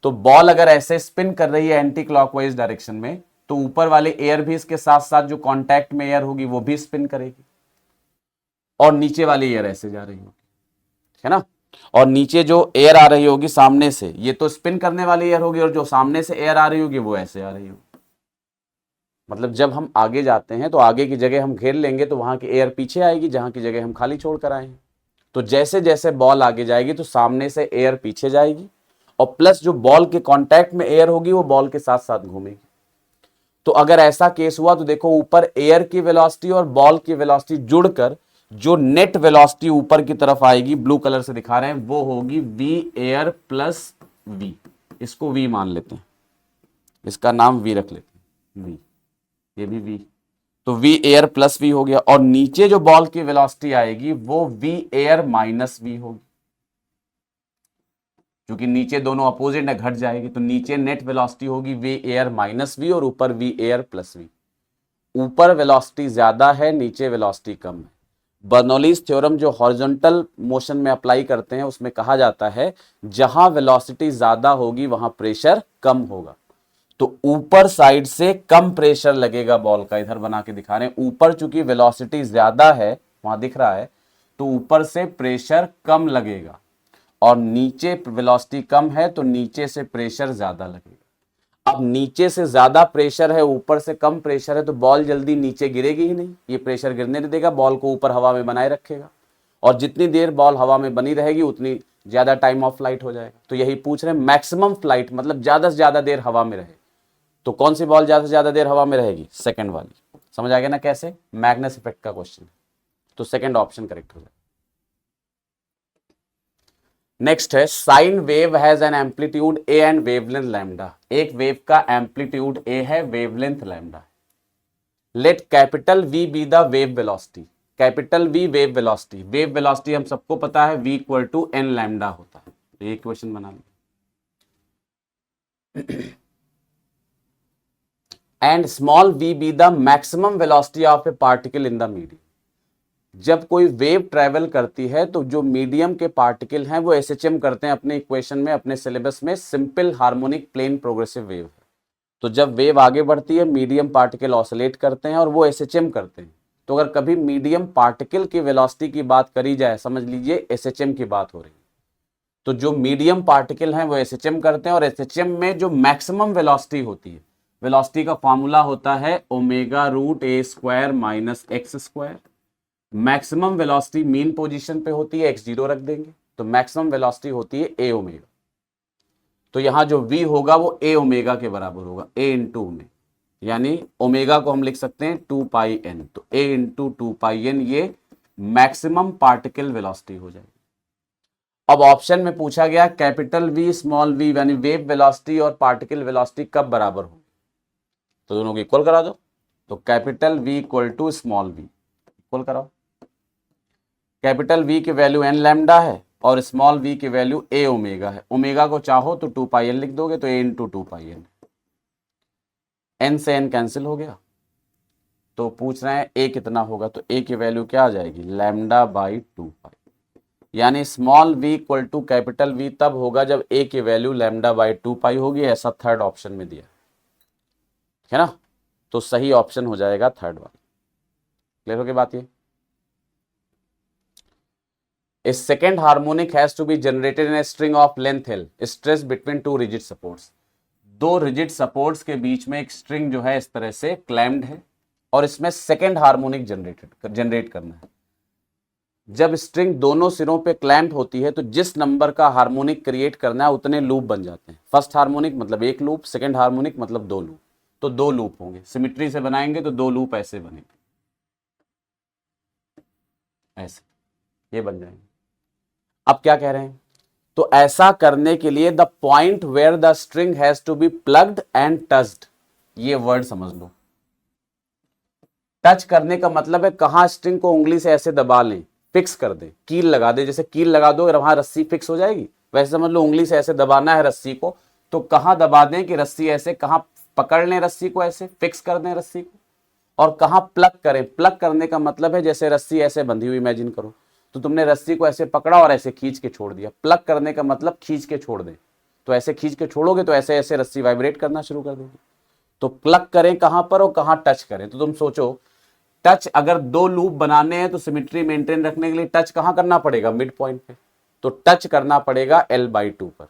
तो बॉल अगर ऐसे स्पिन कर रही है एंटी क्लॉकवाइज डायरेक्शन में तो ऊपर वाले एयर भी इसके साथ साथ जो कांटेक्ट में एयर होगी वो भी स्पिन करेगी, और नीचे वाली एयर ऐसे जा रही होगी, है ना। और नीचे जो एयर आ रही होगी सामने से, ये तो स्पिन करने वाली एयर होगी, और जो सामने से एयर आ रही होगी वो ऐसे आ रही होगी। मतलब जब हम आगे जाते हैं तो आगे की जगह हम घेर लेंगे तो वहां की एयर पीछे आएगी जहां की जगह हम खाली छोड़ कर आए हैं। तो जैसे जैसे बॉल आगे जाएगी तो सामने से एयर पीछे जाएगी, और प्लस जो बॉल के कांटेक्ट में एयर होगी वो बॉल के साथ साथ घूमेगी। तो अगर ऐसा केस हुआ तो देखो ऊपर एयर की वेलोसिटी और बॉल की वेलोसिटी जुड़कर जो नेट वेलोसिटी ऊपर की तरफ आएगी, ब्लू कलर से दिखा रहे हैं, वो होगी वी एयर प्लस वी। इसको वी मान लेते हैं, इसका नाम वी रख लेते हैं, वी, ये भी वी, तो वी एयर प्लस वी हो गया। और नीचे जो बॉल की वेलोसिटी आएगी वो वी एयर माइनस वी होगी, क्योंकि नीचे दोनों अपोजिट है, घट जाएगी, तो नीचे नेट वेलोसिटी होगी वी एयर माइनस वी और ऊपर वी एयर प्लस वी। ऊपर वेलोसिटी ज्यादा है, नीचे वेलोसिटी कम है। बर्नौलीज थ्योरम जो हॉरिजॉन्टल मोशन में अप्लाई करते हैं उसमें कहा जाता है जहां वेलोसिटी ज्यादा होगी वहां प्रेशर कम होगा, तो ऊपर साइड से कम प्रेशर लगेगा बॉल का। इधर बना के दिखा रहे हैं, ऊपर चूंकि वेलोसिटी ज्यादा है वहां दिख रहा है तो ऊपर से प्रेशर कम लगेगा, और नीचे वेलोसिटी कम है तो नीचे से प्रेशर ज्यादा लगेगा। अब नीचे से ज्यादा प्रेशर है, ऊपर से कम प्रेशर है, तो बॉल जल्दी नीचे गिरेगी ही नहीं, ये प्रेशर गिरने नहीं देगा, बॉल को ऊपर हवा में बनाए रखेगा, और जितनी देर बॉल हवा में बनी रहेगी उतनी ज्यादा टाइम ऑफ फ्लाइट हो जाएगा। तो यही पूछ रहे हैं मैक्सिमम फ्लाइट मतलब ज्यादा से ज्यादा देर हवा में रहे, तो कौन सी बॉल ज्यादा से ज्यादा देर हवा में रहेगी, सेकंड वाली। समझ आ गया ना कैसे, मैग्नस इफेक्ट का क्वेश्चन, तो सेकंड ऑप्शन करेक्ट हो जाएगा। नेक्स्ट है sine wave has an amplitude A and wavelength lambda, एक वेव का एम्पलीट्यूड ए है, wavelength lambda. Let capital V be the wave velocity, capital V wave velocity, wave velocity हम सबको पता है v equal to n lambda होता है, तो ये क्वेश्चन बना लिया। And small v be the maximum velocity of A particle in the medium, जब कोई वेव ट्रेवल करती है तो जो मीडियम के पार्टिकल हैं वो एसएचएम करते हैं अपने इक्वेशन में, अपने सिलेबस में simple harmonic plane progressive wave है। तो जब वेव आगे बढ़ती है मीडियम पार्टिकल ऑसिलेट करते हैं और वो एसएचएम करते हैं। तो अगर कभी मीडियम पार्टिकल की वेलोसिटी की बात करी जाए, समझ लीजिए एसएचएम की बात हो रही है। तो जो मीडियम पार्टिकल हैं वो एसएचएम करते हैं, और एसएचएम में जो मैक्सिमम वेलोसिटी होती है, वेलोसिटी का फॉर्मूला होता है omega root a square minus x square. Maximum velocity mean position पे होती है, एक्स जीरो रख देंगे, तो मैक्सिमम वेलोसिटी होती है ए ओमेगा। तो यहां जो v होगा वो ए ओमेगा के बराबर होगा, ए इंटू में, यानी ओमेगा को हम लिख सकते हैं 2πn, तो a इंटू 2πn ये मैक्सिमम पार्टिकल वेलोसिटी हो जाएगी। अब ऑप्शन में पूछा गया कैपिटल वी स्मॉल वी, यानी वेव वेलोसिटी और पार्टिकल वेलोसिटी कब बराबर हो, तो दोनों को इक्वल करा दो। तो capital V equal to small V, equal कराओ। कैपिटल वी की वैल्यू एन लैम्डा है और स्मॉल वी की वैल्यू ए ओमेगा है। ओमेगा को चाहो तो 2πn लिख दोगे, तो ए इंटू 2πn, एन से एन कैंसिल हो गया। तो पूछ रहे हैं ए कितना होगा, तो ए की वैल्यू क्या आ जाएगी, लैम्डा बाई 2π, यानी small V equal to capital V तब होगा जब ए की वैल्यू लैम्डा बाई 2π होगी, ऐसा थर्ड ऑप्शन में दिया है ना। तो सही ऑप्शन हो जाएगा थर्ड वाला। क्लियर हो गई बात ये। A second harmonic has to be generated in a string of length L, stressed between two rigid supports। दो रिजिड सपोर्ट्स के बीच में एक स्ट्रिंग जो है इस तरह से क्लैम्ड है, और इसमें सेकेंड हार्मोनिक जनरेट करना है। जब स्ट्रिंग दोनों सिरों पे क्लैम्प होती है तो जिस नंबर का हार्मोनिक क्रिएट करना है उतने लूप बन जाते हैं। फर्स्ट हार्मोनिक मतलब एक लूप, सेकेंड हार्मोनिक मतलब दो लूप, तो दो लूप होंगे। सिमिट्री से बनाएंगे तो दो लूप ऐसे बनेंगे, ऐसे ये बन जाएंगे। अब क्या कह रहे हैं, तो ऐसा करने के लिए the point where the string has to be plugged and touched, ये वर्ड समझ लो। टच करने का मतलब है कहां स्ट्रिंग को उंगली से ऐसे दबा लें, फिक्स कर दे, कील लगा दे, जैसे कील लगा दो वहां रस्सी फिक्स हो जाएगी, वैसे समझ लो उंगली से ऐसे दबाना है रस्सी को, तो कहां दबा दें कि रस्सी ऐसे, कहां पकड़ लें रस्सी को ऐसे फिक्स कर दें रस्सी को, और कहां प्लग करें। प्लग करने का मतलब है जैसे रस्सी ऐसे बंधी हुई इमेजिन करो, तो तुमने रस्सी को ऐसे पकड़ा और ऐसे खींच के छोड़ दिया। प्लग करने का मतलब खींच के छोड़ दे, तो ऐसे खींच के छोड़ोगे तो ऐसे ऐसे रस्सी वाइब्रेट करना शुरू कर देगी। तो प्लग करें कहां पर और कहां टच करें, तो तुम सोचो टच अगर दो लूप बनाने हैं तो सिमेट्री मेंटेन रखने के लिए टच कहां करना पड़ेगा, मिड पॉइंट पे, तो टच करना पड़ेगा L/2 पर।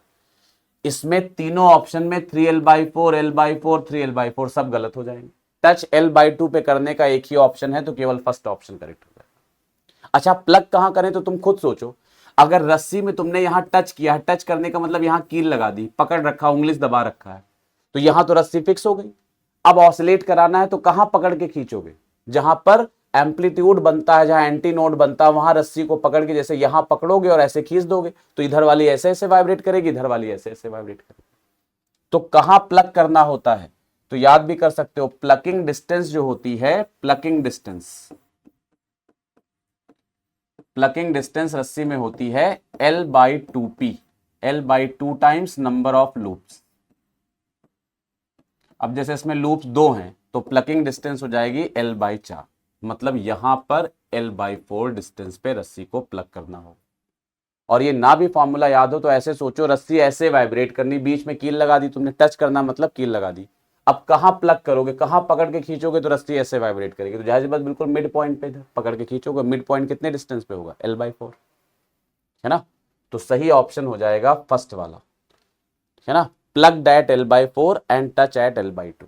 इसमें तीनों ऑप्शन में 3L/4, L/4, 3L/4 सब गलत हो जाएंगे। टच L/2 पे करने का एक ही ऑप्शन है, तो केवल फर्स्ट ऑप्शन करेक्ट हो जाएगा। अच्छा प्लग कहां करें, तो तुम खुद सोचो, अगर रस्सी में तुमने यहां टच किया, टच करने का मतलब यहां कील लगा दी, पकड़ रखा, उंगली दबा रखा है, तो यहां तो रस्सी फिक्स हो गई। अब ऑसिलेट कराना है तो कहां पकड़ के खींचोगे, जहां पर एम्पलीट्यूड बनता है, जहां एंटी नोड बनता है, वहां रस्सी को पकड़ के जैसे यहां पकड़ोगे और ऐसे खींच दोगे, तो इधर वाली ऐसे ऐसे वाइब्रेट करेगी, इधर वाली ऐसे ऐसे वाइब्रेट करेगी। तो कहां प्लग करना होता है, तो याद भी कर सकते हो, प्लकिंग डिस्टेंस जो होती है, प्लकिंग डिस्टेंस रस्सी में होती है L/2P, L/2 times number of loops. अब जैसे इसमें लूप्स दो हैं तो प्लकिंग डिस्टेंस हो जाएगी L/4, मतलब यहां पर L/4 डिस्टेंस पे रस्सी को प्लग करना हो। और ये ना भी फॉर्मूला याद हो तो ऐसे सोचो, रस्सी ऐसे वाइब्रेट करनी, बीच में कील लगा दी तुमने, टच करना मतलब कील लगा दी। अब कहां प्लग करोगे, कहां पकड़ के खींचोगे, तो रस्सी ऐसे वाइब्रेट करेगी, तो जाहिर बात बिल्कुल मिड पॉइंट पे पकड़ के खींचोगे। मिड पॉइंट कितने डिस्टेंस पे होगा, L/4, है ना। तो सही ऑप्शन हो जाएगा फर्स्ट वाला, है ना, plug at L/4 and touch at L/2,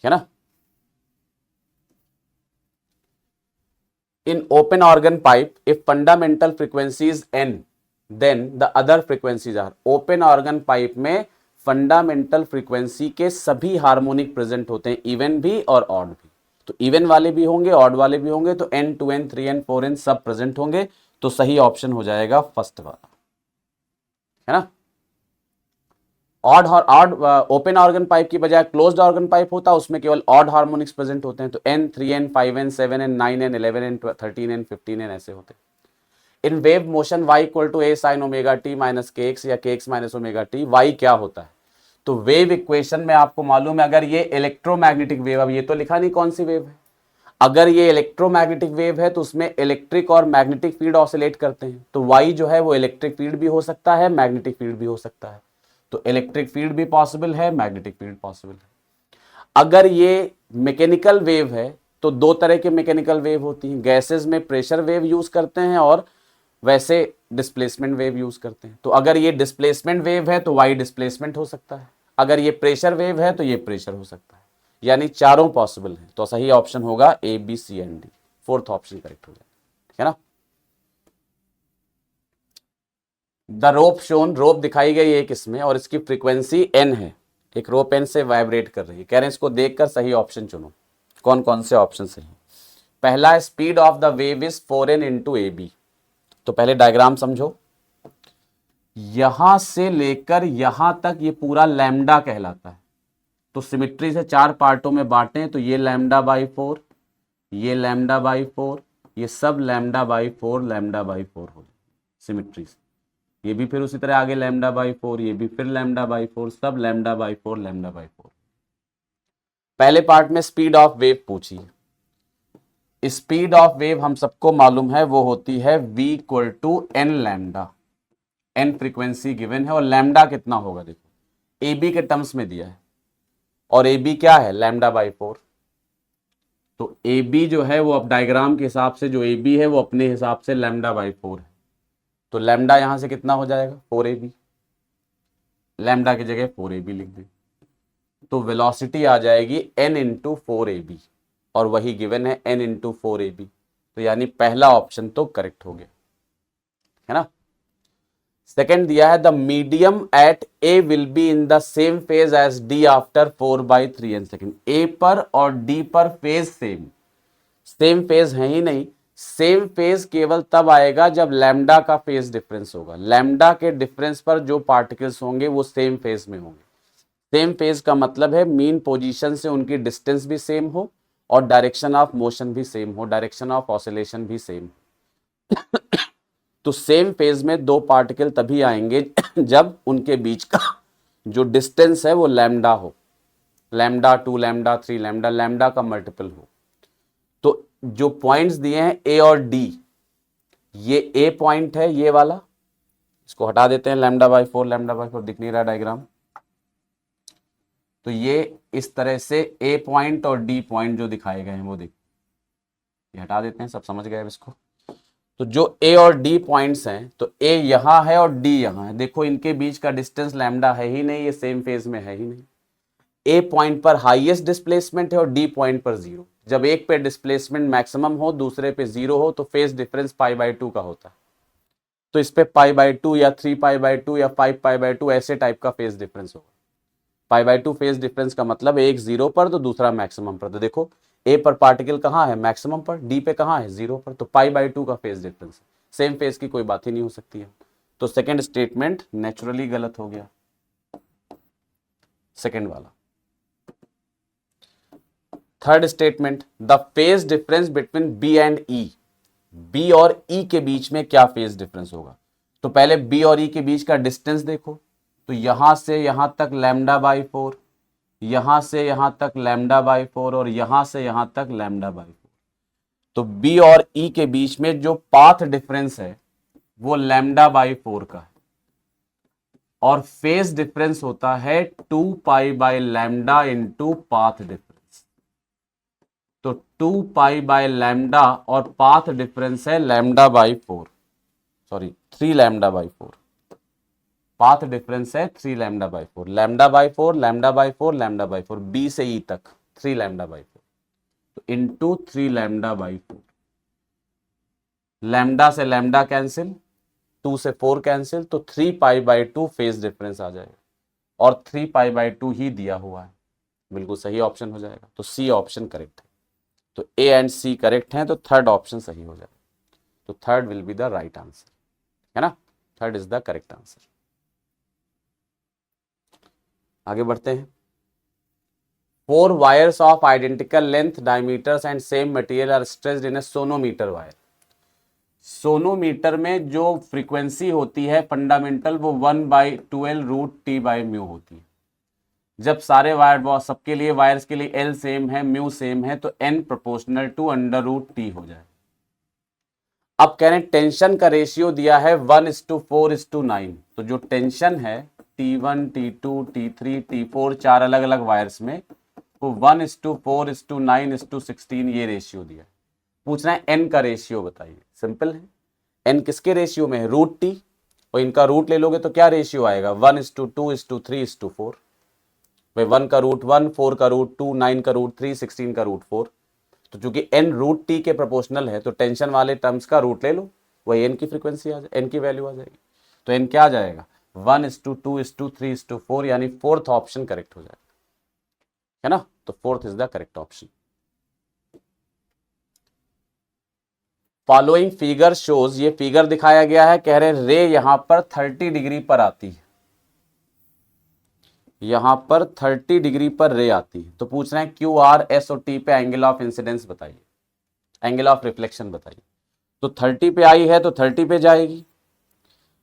है ना। In open organ pipe, if fundamental frequency is n, then the other frequencies are। open organ pipe में फंडामेंटल फ्रीक्वेंसी के सभी हार्मोनिक प्रेजेंट होते हैं, इवन भी और ऑड भी। तो इवन वाले भी होंगे, ऑड वाले भी होंगे, तो n, 2n, 3n, 4n सब प्रेजेंट होंगे। तो सही ऑप्शन हो जाएगा फर्स्ट वाला, है ना। ऑड ओपन ऑर्गन पाइप की बजाय क्लोज्ड ऑर्गन पाइप होता है, उसमें केवल ऑड हार्मोनिक्स प्रेजेंट होते हैं, तो n, 3n, 5n, 7n, 9n, 11n, 13n, 15n ऐसे होते हैं। In wave motion y equal to a sin omega t minus kx या kx minus omega t, y क्या होता है, तो वेव इक्वेशन में आपको मालूम है, अगर ये इलेक्ट्रोमैग्नेटिक वेव, अब ये तो लिखा नहीं कौन सी वेव है, अगर ये इलेक्ट्रोमैग्नेटिक वेव है तो उसमें इलेक्ट्रिक और मैग्नेटिक फील्ड ऑसिलेट करते हैं, तो y जो है वो इलेक्ट्रिक फील्ड भी हो सकता है, मैग्नेटिक फील्ड भी हो सकता है। तो इलेक्ट्रिक फील्ड भी पॉसिबल है, मैग्नेटिक फील्ड पॉसिबल है। अगर ये मैकेनिकल वेव है तो दो तरह के मैकेनिकल वेव होती हैं, गैसेस में प्रेशर वेव यूज करते हैं और वैसे डिस्प्लेसमेंट वेव यूज करते हैं। तो अगर ये डिस्प्लेसमेंट वेव है तो वाई डिस्प्लेसमेंट हो सकता है, अगर ये प्रेशर वेव है तो ये प्रेशर हो सकता है, यानी चारों पॉसिबल है। तो सही ऑप्शन होगा A B C and D, fourth option correct हो जाएगा, ठीक है ना। द रोप शोन, रोप दिखाई गई एक इसमें और इसकी फ्रीक्वेंसी एन है, एक रोप एन से वाइब्रेट कर रही है। कह रहे हैं इसको देखकर सही ऑप्शन चुनो। कौन कौन से ऑप्शन सही? पहला, speed of the wave is 4n into A B. तो पहले डायग्राम समझो, यहां से लेकर यहां तक ये पूरा लैम्डा कहलाता है। तो सिमिट्री से 4 पार्टों में बांटे तो ये लैम्डा बाई 4, ये लैम्डा बाई 4, ये सब लैम्डा बाई 4 लैम्डा बाई 4 हो जाए सिमिट्री से। ये भी फिर उसी तरह आगे लैम्डा बाई 4, ये भी फिर लैम्डा बाई 4, सब लैम्डा बाई 4 लैम्डा बाई 4। पहले पार्ट में स्पीड ऑफ वेव पूछी। स्पीड ऑफ वेव हम सबको मालूम है वो होती है v equal to n lambda. N frequency given है और लैम्डा कितना होगा देखो, ए बी के टर्म्स में दिया है और ए बी क्या है, लैम्डा बाई 4। तो ए बी जो है वो अब डायग्राम के हिसाब से जो ए बी है वो अपने हिसाब से लैम्डा बाई 4 है। तो लैम्डा यहां से कितना हो जाएगा, 4ab, लैम्डा की जगह 4ab लिख दें। तो वेलोसिटी आ जाएगी n इंटू 4ab और वही गिवन है n इंटू 4ab। तो यानी पहला ऑप्शन तो करेक्ट हो गया, है ना। सेकेंड दिया है the medium at A will be in the same phase as D after 4/3n second. A पर और डी पर फेज सेम फेज है ही नहीं। सेम फेज केवल तब आएगा जब लैम्डा का फेज डिफरेंस होगा। लैम्डा के डिफरेंस पर जो पार्टिकल्स होंगे वो सेम फेज में होंगे। सेम फेज का मतलब है मीन पोजीशन से उनकी डिस्टेंस भी सेम हो और डायरेक्शन ऑफ मोशन भी सेम हो, डायरेक्शन ऑफ ऑसिलेशन भी सेम। तो सेम फेज में दो पार्टिकल तभी आएंगे जब उनके बीच का जो डिस्टेंस है वो लैम्डा हो, लैम्डा 2 लैम्डा 3 लैम्डा, लैम्डा का मल्टीपल हो। तो जो पॉइंट्स दिए हैं ए और डी, ये ए पॉइंट है ये वाला, इसको हटा देते हैं, लैम्डा बाई 4 लैम्डा बाई 4 दिख नहीं रहा डायग्राम। तो ये इस तरह से ए पॉइंट और डी पॉइंट जो दिखाए गए हैं वो देख, ये हटा देते हैं, सब समझ गए अब इसको। तो जो ए और डी पॉइंट्स हैं, तो ए यहां है और डी यहां है, देखो इनके बीच का डिस्टेंस लैम्डा है ही नहीं, ये सेम फेज में है ही नहीं। ए पॉइंट पर हाईएस्ट डिस्प्लेसमेंट है और डी पॉइंट पर 0। जब एक पे डिस्प्लेसमेंट मैक्सिमम हो दूसरे पे 0 हो तो फेज डिफरेंस π/2 का होता है। तो इस पे π/2 या 3π/2 या 5π/2 ऐसे टाइप का फेज डिफरेंस होगा। π/2 फेज डिफरेंस का मतलब एक 0 पर तो दूसरा मैक्सिमम पर। तो देखो ए पर पार्टिकल कहाँ है, मैक्सिमम पर, डी पे कहाँ है, 0 पर, तो π/2 का फेज डिफरेंस है। सेम फेज की कोई बात ही नहीं हो सकती है। तो सेकेंड स्टेटमेंट नेचुरली गलत हो गया, सेकेंड वाला। Third statement, the phase difference between B and E. B और ई के बीच में क्या फेज डिफरेंस होगा। तो पहले बी और ई के बीच का डिस्टेंस देखो, तो यहां से यहां तक लैम्डा बाई 4, यहां से यहां तक लैम्डा बाई 4 और यहां से यहां तक लैम्डा बाई 4। तो बी और ई के बीच में जो पाथ डिफरेंस है वो लैम्डा बाई 4 का है और फेज डिफरेंस होता है 2π लैम्डा इंटू पाथ डिफरेंस। तो 2π लैम्डा और पाथ डिफरेंस है lambda by 4, sorry 3 lambda by 4। Path difference है 3 lambda by 4, lambda by 4 lambda by 4 lambda by 4, B से ई तक 3 लैम्डा बाई 4, तो इंटू 3 लैम्डा बाई 4। लैम्डा से लैम्डा कैंसिल, 2 से 4 cancel, तो 3π/2 फेज डिफरेंस आ जाएगा और 3π/2 ही दिया हुआ है, बिल्कुल सही ऑप्शन हो जाएगा। तो सी ऑप्शन करेक्ट है। तो ए एंड सी करेक्ट हैं, तो थर्ड ऑप्शन सही हो जाएगा। तो third will be the right answer, है ना, third is the correct answer. आगे बढ़ते हैं। 4 wires of identical length, diameters and same material are stretched in a sonometer wire. Sonometer में जो फ्रीक्वेंसी होती है फंडामेंटल वो 1/12√T/μ होती है। जब सारे वायर सबके लिए वायर्स के लिए L सेम है, म्यू सेम है, तो N प्रोपोर्शनल टू √T हो जाए। अब कह रहे हैं टेंशन का रेशियो दिया है 1:4:9। तो जो टेंशन है T1 T2 T3 T4 4 अलग अलग वायर्स में, वो 1:4:9:16 ये रेशियो दिया है। पूछना है N का रेशियो बताइए। सिंपल है, n किसके रेशियो में है, रूट टी, और इनका रूट ले लोगे तो क्या रेशियो आएगा, 1:2:3:4। भाई 1 का रूट 1, 4 का रूट 2, 9 का रूट 3, 16 का रूट 4। तो चूंकि n रूट टी के प्रोपोर्शनल है तो टेंशन वाले टर्म्स का रूट ले लो, वही n की फ्रीक्वेंसी आ जाए, n की वैल्यू आ जाएगी। तो n क्या आ जाएगा, 1:2:3:4, यानी फोर्थ ऑप्शन करेक्ट हो जाएगा, है ना। तो fourth is the correct option. Following figure shows, ये फिगर दिखाया गया है, कह रहे रे यहां पर 30 डिग्री पर आती है, यहां पर 30 डिग्री पर रे आती है। तो पूछ रहे हैं क्यू आर एस और टी पे एंगल ऑफ इंसिडेंस बताइए, एंगल ऑफ रिफ्लेक्शन बताइए। तो 30 पे आई है तो 30 पे जाएगी।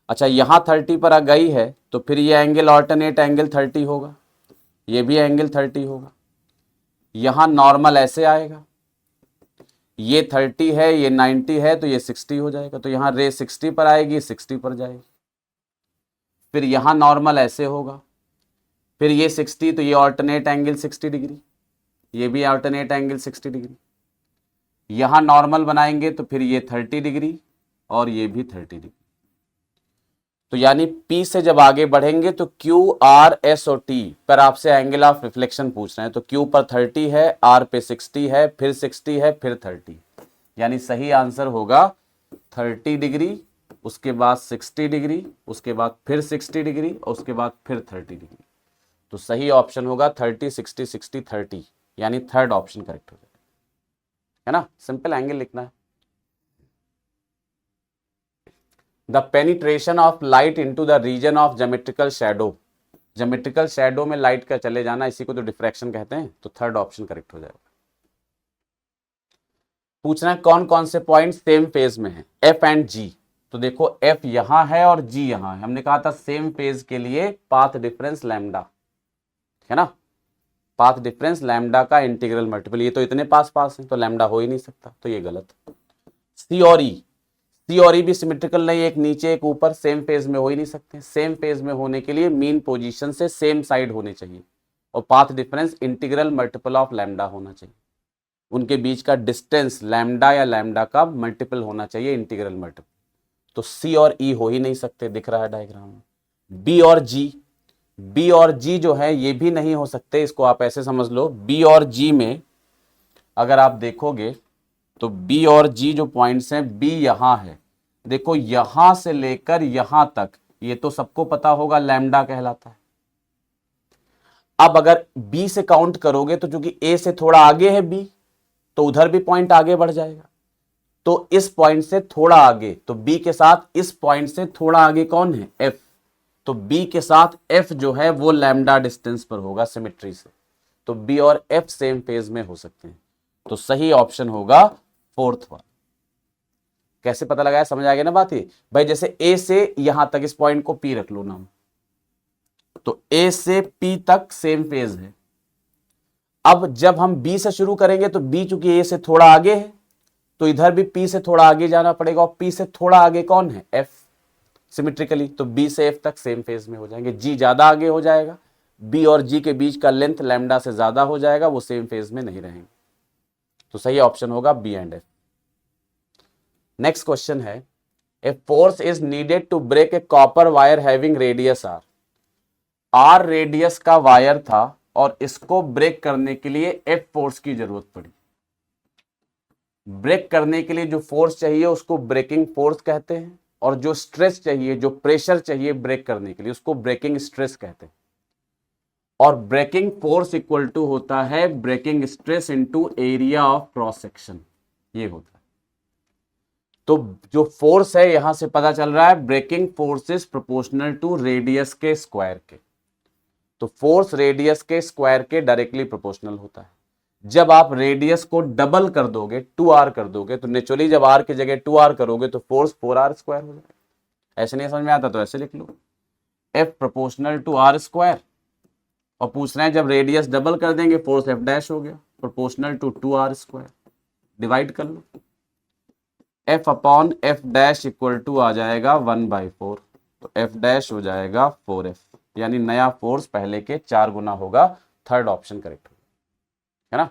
अच्छा यहां 30 पर आ गई है तो फिर ये एंगल ऑल्टरनेट एंगल 30 होगा, ये भी एंगल 30 होगा। यहां नॉर्मल ऐसे आएगा, ये 30 है ये 90 है तो ये 60 हो जाएगा, तो यहां रे 60 पर आएगी, 60 पर जाएगी। फिर यहां नॉर्मल ऐसे होगा, फिर ये 60 तो ये ऑल्टरनेट एंगल 60 डिग्री, ये भी ऑल्टरनेट एंगल 60 डिग्री। यहां नॉर्मल बनाएंगे तो फिर ये 30 डिग्री और ये भी 30 डिग्री। तो यानी P से जब आगे बढ़ेंगे तो Q R S और T पर आपसे एंगल ऑफ रिफ्लेक्शन पूछ रहे हैं। तो Q पर 30 है, R पे 60 है, फिर 60 है, फिर 30, यानी सही आंसर होगा 30 डिग्री, उसके बाद 60 डिग्री, उसके बाद फिर 60 डिग्री और उसके बाद फिर 30 डिग्री। तो सही ऑप्शन होगा 30 60 60 30, यानी थर्ड ऑप्शन करेक्ट हो जाएगा, है ना। सिंपल एंगल लिखना है। The penetration of light into the region of geometrical shadow, geometrical shadow में लाइट का चले जाना, इसी को तो डिफ्रैक्शन कहते हैं। तो थर्ड ऑप्शन करेक्ट हो जाएगा। पूछना है कौन कौन से पॉइंट सेम फेज में है, एफ एंड जी। तो देखो एफ यहां है और जी यहां है, हमने कहा था सेम फेज के लिए पाथ डिफरेंस लैम्डा, है ना। पाथ डिफरेंस लैम्डा का इंटीग्रल मल्टीपल, ये तो इतने पास पास है तो लैम्डा हो ही नहीं सकता, तो ये गलत। सी और ई, सी और ई भी सिमेट्रिकल नहीं, एक नीचे एक ऊपर, सेम फेज में हो ही नहीं सकते। सेम फेज में होने के लिए मीन पोजीशन से सेम साइड होने चाहिए, और path difference integral multiple of lambda होना चाहिए। उनके बीच का डिस्टेंस लैम्डा या लैम्डा का मल्टीपल होना चाहिए, इंटीग्रल मल्टीपल। तो सी और ई हो ही नहीं सकते, दिख रहा है डायग्राम में। बी और जी, बी और जी जो है ये भी नहीं हो सकते। इसको आप ऐसे समझ लो, बी और जी में अगर आप देखोगे तो बी और जी जो पॉइंट्स हैं, बी यहां है, देखो यहां से लेकर यहां तक, ये तो सबको पता होगा लैम्डा कहलाता है। अब अगर बी से काउंट करोगे तो चूंकि ए से थोड़ा आगे है बी, तो उधर भी पॉइंट आगे बढ़ जाएगा। तो इस पॉइंट से थोड़ा आगे, तो बी के साथ इस पॉइंट से थोड़ा आगे कौन है, एफ। तो बी के साथ एफ जो है वो लैम्डा डिस्टेंस पर होगा सिमेट्री से। तो बी और एफ सेम फेज में हो सकते हैं। तो सही ऑप्शन होगा फोर्थ वन। कैसे पता लगाया, समझ आ गया ना बात ये भाई। जैसे ए से यहां तक, इस पॉइंट को पी रख लो नाम, तो ए से पी तक सेम फेज है। अब जब हम बी से शुरू करेंगे तो बी चूंकि ए से थोड़ा आगे है, तो इधर भी पी से थोड़ा आगे जाना पड़ेगा, और पी से थोड़ा आगे कौन है, एफ, सिमेट्रिकली। तो बी से एफ तक सेम फेज में हो जाएंगे। जी ज्यादा आगे हो जाएगा, बी और जी के बीच का लेंथ लैम्डा से ज्यादा हो जाएगा, वो सेम फेज में नहीं रहेंगे। तो सही ऑप्शन होगा B and F. Next question है, a force is needed to break a copper wire having radius R. R radius का वायर था और इसको ब्रेक करने के लिए एफ फोर्स की जरूरत पड़ी। ब्रेक करने के लिए जो फोर्स चाहिए उसको ब्रेकिंग फोर्स कहते हैं, और जो स्ट्रेस चाहिए, जो प्रेशर चाहिए ब्रेक करने के लिए, उसको ब्रेकिंग स्ट्रेस कहते हैं। और ब्रेकिंग फोर्स इक्वल टू होता है breaking stress into area of cross section, ये होता है। तो जो फोर्स है यहां से पता चल रहा है, breaking force is proportional to radius के स्क्वायर के। तो फोर्स रेडियस के स्क्वायर के डायरेक्टली प्रोपोर्शनल होता है। जब आप रेडियस को डबल कर दोगे, 2r कर दोगे, तो नेचुरली जब r की जगह 2r करोगे तो फोर्स 4r स्क्वायर हो जाएगा। ऐसे नहीं समझ में आता तो ऐसे लिख लो, F proportional to r square. और पूछ रहे हैं जब रेडियस डबल कर देंगे फोर्स F डैश हो गया, proportional to 2r square. Divide कर लो, F upon F dash equal to आ जाएगा 1/4, तो F डैश हो जाएगा 4F, यानी नया फोर्स पहले के 4 गुना होगा। थर्ड ऑप्शन करेक्ट होगा, है ना।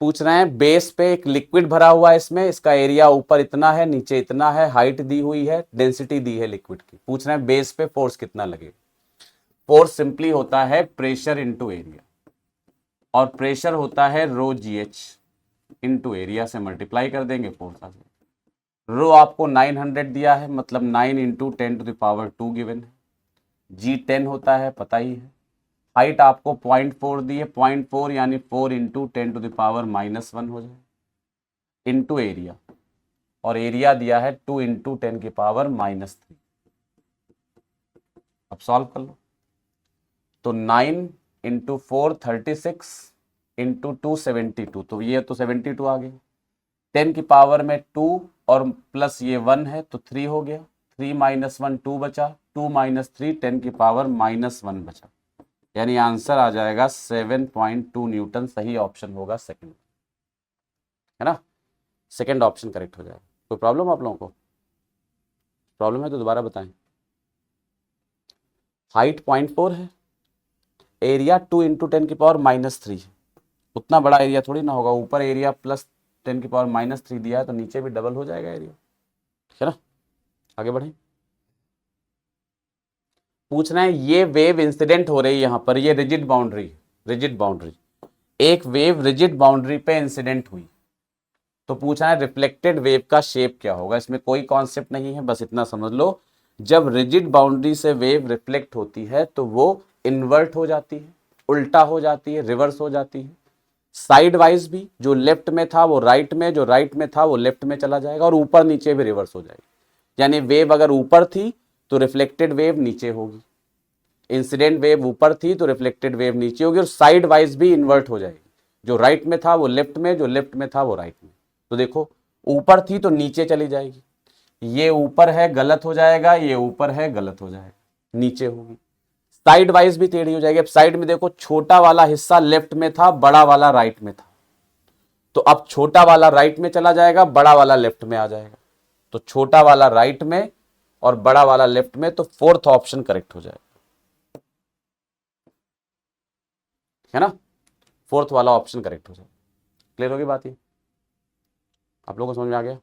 पूछ रहे हैं बेस पे एक लिक्विड भरा हुआ है, इसमें इसका एरिया ऊपर इतना है, नीचे इतना है, हाइट दी हुई है, डेंसिटी दी है लिक्विड की। पूछ रहे हैं बेस पे फोर्स कितना लगेगा। फोर्स सिंपली होता है प्रेशर इंटू एरिया, और प्रेशर होता है रो जी एच इंटू एरिया से मल्टीप्लाई कर देंगे फोर्स आ जाएगा। रो आपको 900 दिया है, मतलब 9 इंटू 10⁻² गिवन है। जी 10 होता है, पता ही है। हाइट आपको 0.4 दी है, 0.4 यानी 4 इंटू 10⁻⁻1 हो जाए इंटू एरिया, और एरिया दिया है 2 इंटू 10⁻⁻3। अब सॉल्व कर लो, तो 9 इंटू 4 36 इंटू 2 72, तो ये तो 72 आ गया। 10 की पावर में 2 और प्लस ये 1 है तो 3 हो गया। 3 माइनस 1 2 बचा, 2 माइनस 3 10⁻⁻1 बचा, यानी आंसर आ जाएगा 7.2 न्यूटन। सही ऑप्शन होगा सेकंड, है ना, सेकंड ऑप्शन करेक्ट हो जाएगा। कोई प्रॉब्लम आप लोगों को? प्रॉब्लम है तो दोबारा बताएं। हाइट 0.4 है, एरिया 2 इंटू 10⁻⁻3 है। उतना बड़ा एरिया थोड़ी ना होगा, ऊपर एरिया प्लस 10⁻⁻3 दिया है तो नीचे भी डबल हो जाएगा एरिया, ठीक है ना। आगे बढ़े। पूछ रहे हैं ये वेव इंसिडेंट हो रही है यहाँ पर, ये रिजिड बाउंड्री, रिजिड बाउंड्री, एक वेव रिजिड बाउंड्री पे इंसिडेंट हुई, तो पूछा है रिफ्लेक्टेड वेव का शेप क्या होगा। इसमें कोई कॉन्सेप्ट नहीं है, बस इतना समझ लो, जब रिजिड बाउंड्री से वेव रिफ्लेक्ट होती है तो वो इन्वर्ट हो जाती है, उल्टा हो जाती है, रिवर्स हो जाती है। साइड वाइज भी, जो लेफ्ट में था वो राइट में, जो राइट में था वो लेफ्ट में चला जाएगा, और ऊपर नीचे भी रिवर्स हो जाएगी। यानी वेव अगर ऊपर थी तो रिफ्लेक्टेड वेव नीचे होगी, इंसिडेंट वेव ऊपर थी तो रिफ्लेक्टेड वेव नीचे होगी, और साइड वाइज भी इन्वर्ट हो जाएगी, जो राइट में था वो लेफ्ट में, जो लेफ्ट में था वो राइट में। तो देखो ऊपर थी तो नीचे चली जाएगी, ये ऊपर है गलत हो जाएगा, ये ऊपर है गलत हो जाएगा, नीचे होगी। साइड वाइज भी टेढ़ी हो जाएगी। अब साइड में देखो, छोटा वाला हिस्सा लेफ्ट में था, बड़ा वाला राइट में था, तो अब छोटा वाला राइट में चला जाएगा, बड़ा वाला लेफ्ट में आ जाएगा, तो छोटा वाला राइट में और बड़ा वाला लेफ्ट में, तो फोर्थ ऑप्शन करेक्ट हो जाएगा, है ना, फोर्थ वाला ऑप्शन करेक्ट हो जाएगा। क्लियर होगी बात ये, आप लोगों को समझ में आ गया।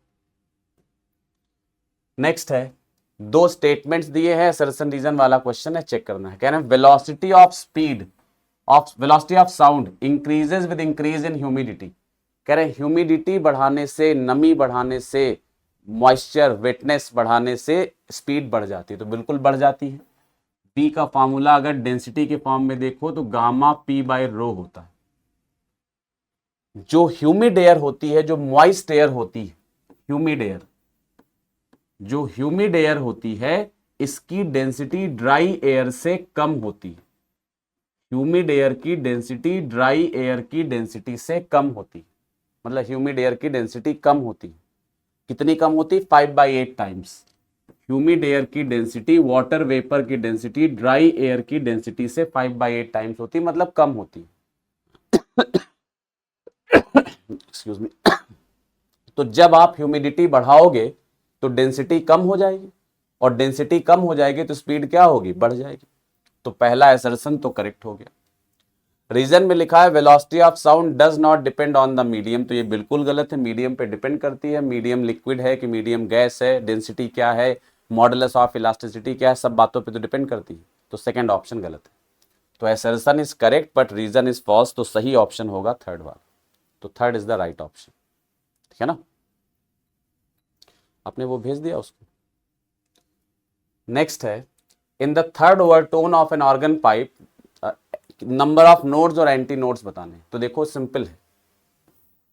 नेक्स्ट है, दो स्टेटमेंट्स दिए हैं, असर्शन रीजन वाला क्वेश्चन है, चेक करना है। कह रहे हैं velocity of speed of velocity of sound increases with increase in humidity. कह रहे हैं ह्यूमिडिटी बढ़ाने से, नमी बढ़ाने से, मॉइस्चर वेटनेस बढ़ाने से स्पीड बढ़ जाती है, तो बिल्कुल बढ़ जाती है। पी का फॉर्मूला अगर डेंसिटी के फॉर्म में देखो तो गामा पी बाय रो होता है। जो ह्यूमिड एयर होती है, जो मॉइस्ट एयर होती है, ह्यूमिड एयर, जो ह्यूमिड एयर होती है, इसकी डेंसिटी ड्राई एयर से कम होती है। ह्यूमिड एयर की डेंसिटी ड्राई एयर की डेंसिटी से कम होती है, मतलब ह्यूमिड एयर की डेंसिटी कम होती है। कितनी कम होती? 5/8 टाइम्स। ह्यूमिड एयर की डेंसिटी, वाटर वेपर की डेंसिटी ड्राई एयर की डेंसिटी से 5/8 टाइम्स होती, मतलब कम होती। Excuse me. तो जब आप ह्यूमिडिटी बढ़ाओगे तो डेंसिटी कम हो जाएगी, और डेंसिटी कम हो जाएगी तो स्पीड क्या होगी? बढ़ जाएगी। तो पहला असर्शन तो करेक्ट हो गया। रीजन में लिखा है velocity of sound does not depend on the medium, तो ये बिल्कुल गलत है। मीडियम पे डिपेंड करती है, मीडियम लिक्विड है कि मीडियम गैस है, डेंसिटी क्या है, मॉडुलस ऑफ इलास्टिसिटी क्या है, सब बातों पे तो डिपेंड करती है। तो सेकंड ऑप्शन गलत है। तो assertion is correct but reason is false, तो सही ऑप्शन होगा थर्ड वाला। तो third is the right option, ठीक है ना। आपने वो भेज दिया उसको। नेक्स्ट है, in the third overtone of an organ pipe number of nodes और एंटी नोड्स बताने। तो देखो सिंपल है,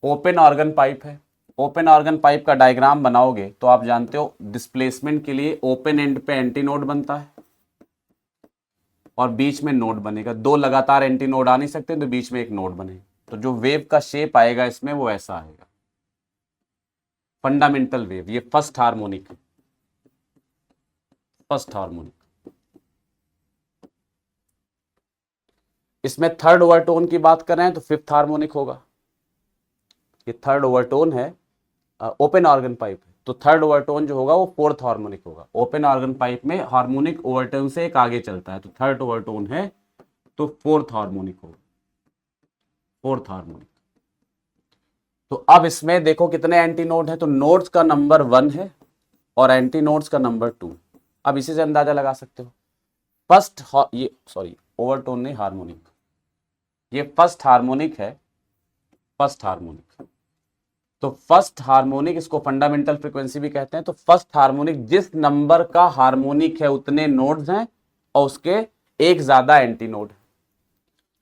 ओपन ऑर्गन पाइप है, ओपन ऑर्गन पाइप का डायग्राम बनाओगे तो आप जानते हो डिस्प्लेसमेंट के लिए ओपन एंड पे एंटी नोड बनता है और बीच में नोड बनेगा। दो लगातार एंटी नोड आ नहीं सकते तो बीच में एक नोड बनेगा। तो जो वेव का शेप आएगा इसमें वो ऐसा आएगा, फंडामेंटल वेव। ये फर्स्ट हार्मोनिक, फर्स्ट हार्मोनिक। इसमें थर्ड ओवरटोन की बात कर रहे हैं तो फिफ्थ हार्मोनिक होगा। ये थर्ड ओवरटोन है, ओपन ऑर्गन पाइप है, तो थर्ड ओवरटोन जो होगा वो फोर्थ हार्मोनिक होगा। ओपन ऑर्गन पाइप में हार्मोनिक ओवरटोन से एक आगे चलता है, तो थर्ड ओवरटोन है तो फोर्थ हार्मोनिक होगा, फोर्थ हार्मोनिक। तो अब इसमें देखो कितने एंटी नोड है, तो नोड्स का नंबर 1 है और एंटी नोड्स का नंबर 2। अब इसी से अंदाजा लगा सकते हो। फर्स्ट ये सॉरी ओवरटोन नहीं, हार्मोनिक, ये फर्स्ट हार्मोनिक है, फर्स्ट हार्मोनिक। तो फर्स्ट हार्मोनिक, इसको फंडामेंटल फ्रीक्वेंसी भी कहते हैं। तो फर्स्ट हार्मोनिक जिस नंबर का हार्मोनिक है उतने नोड्स हैं और उसके एक ज्यादा एंटी नोड है।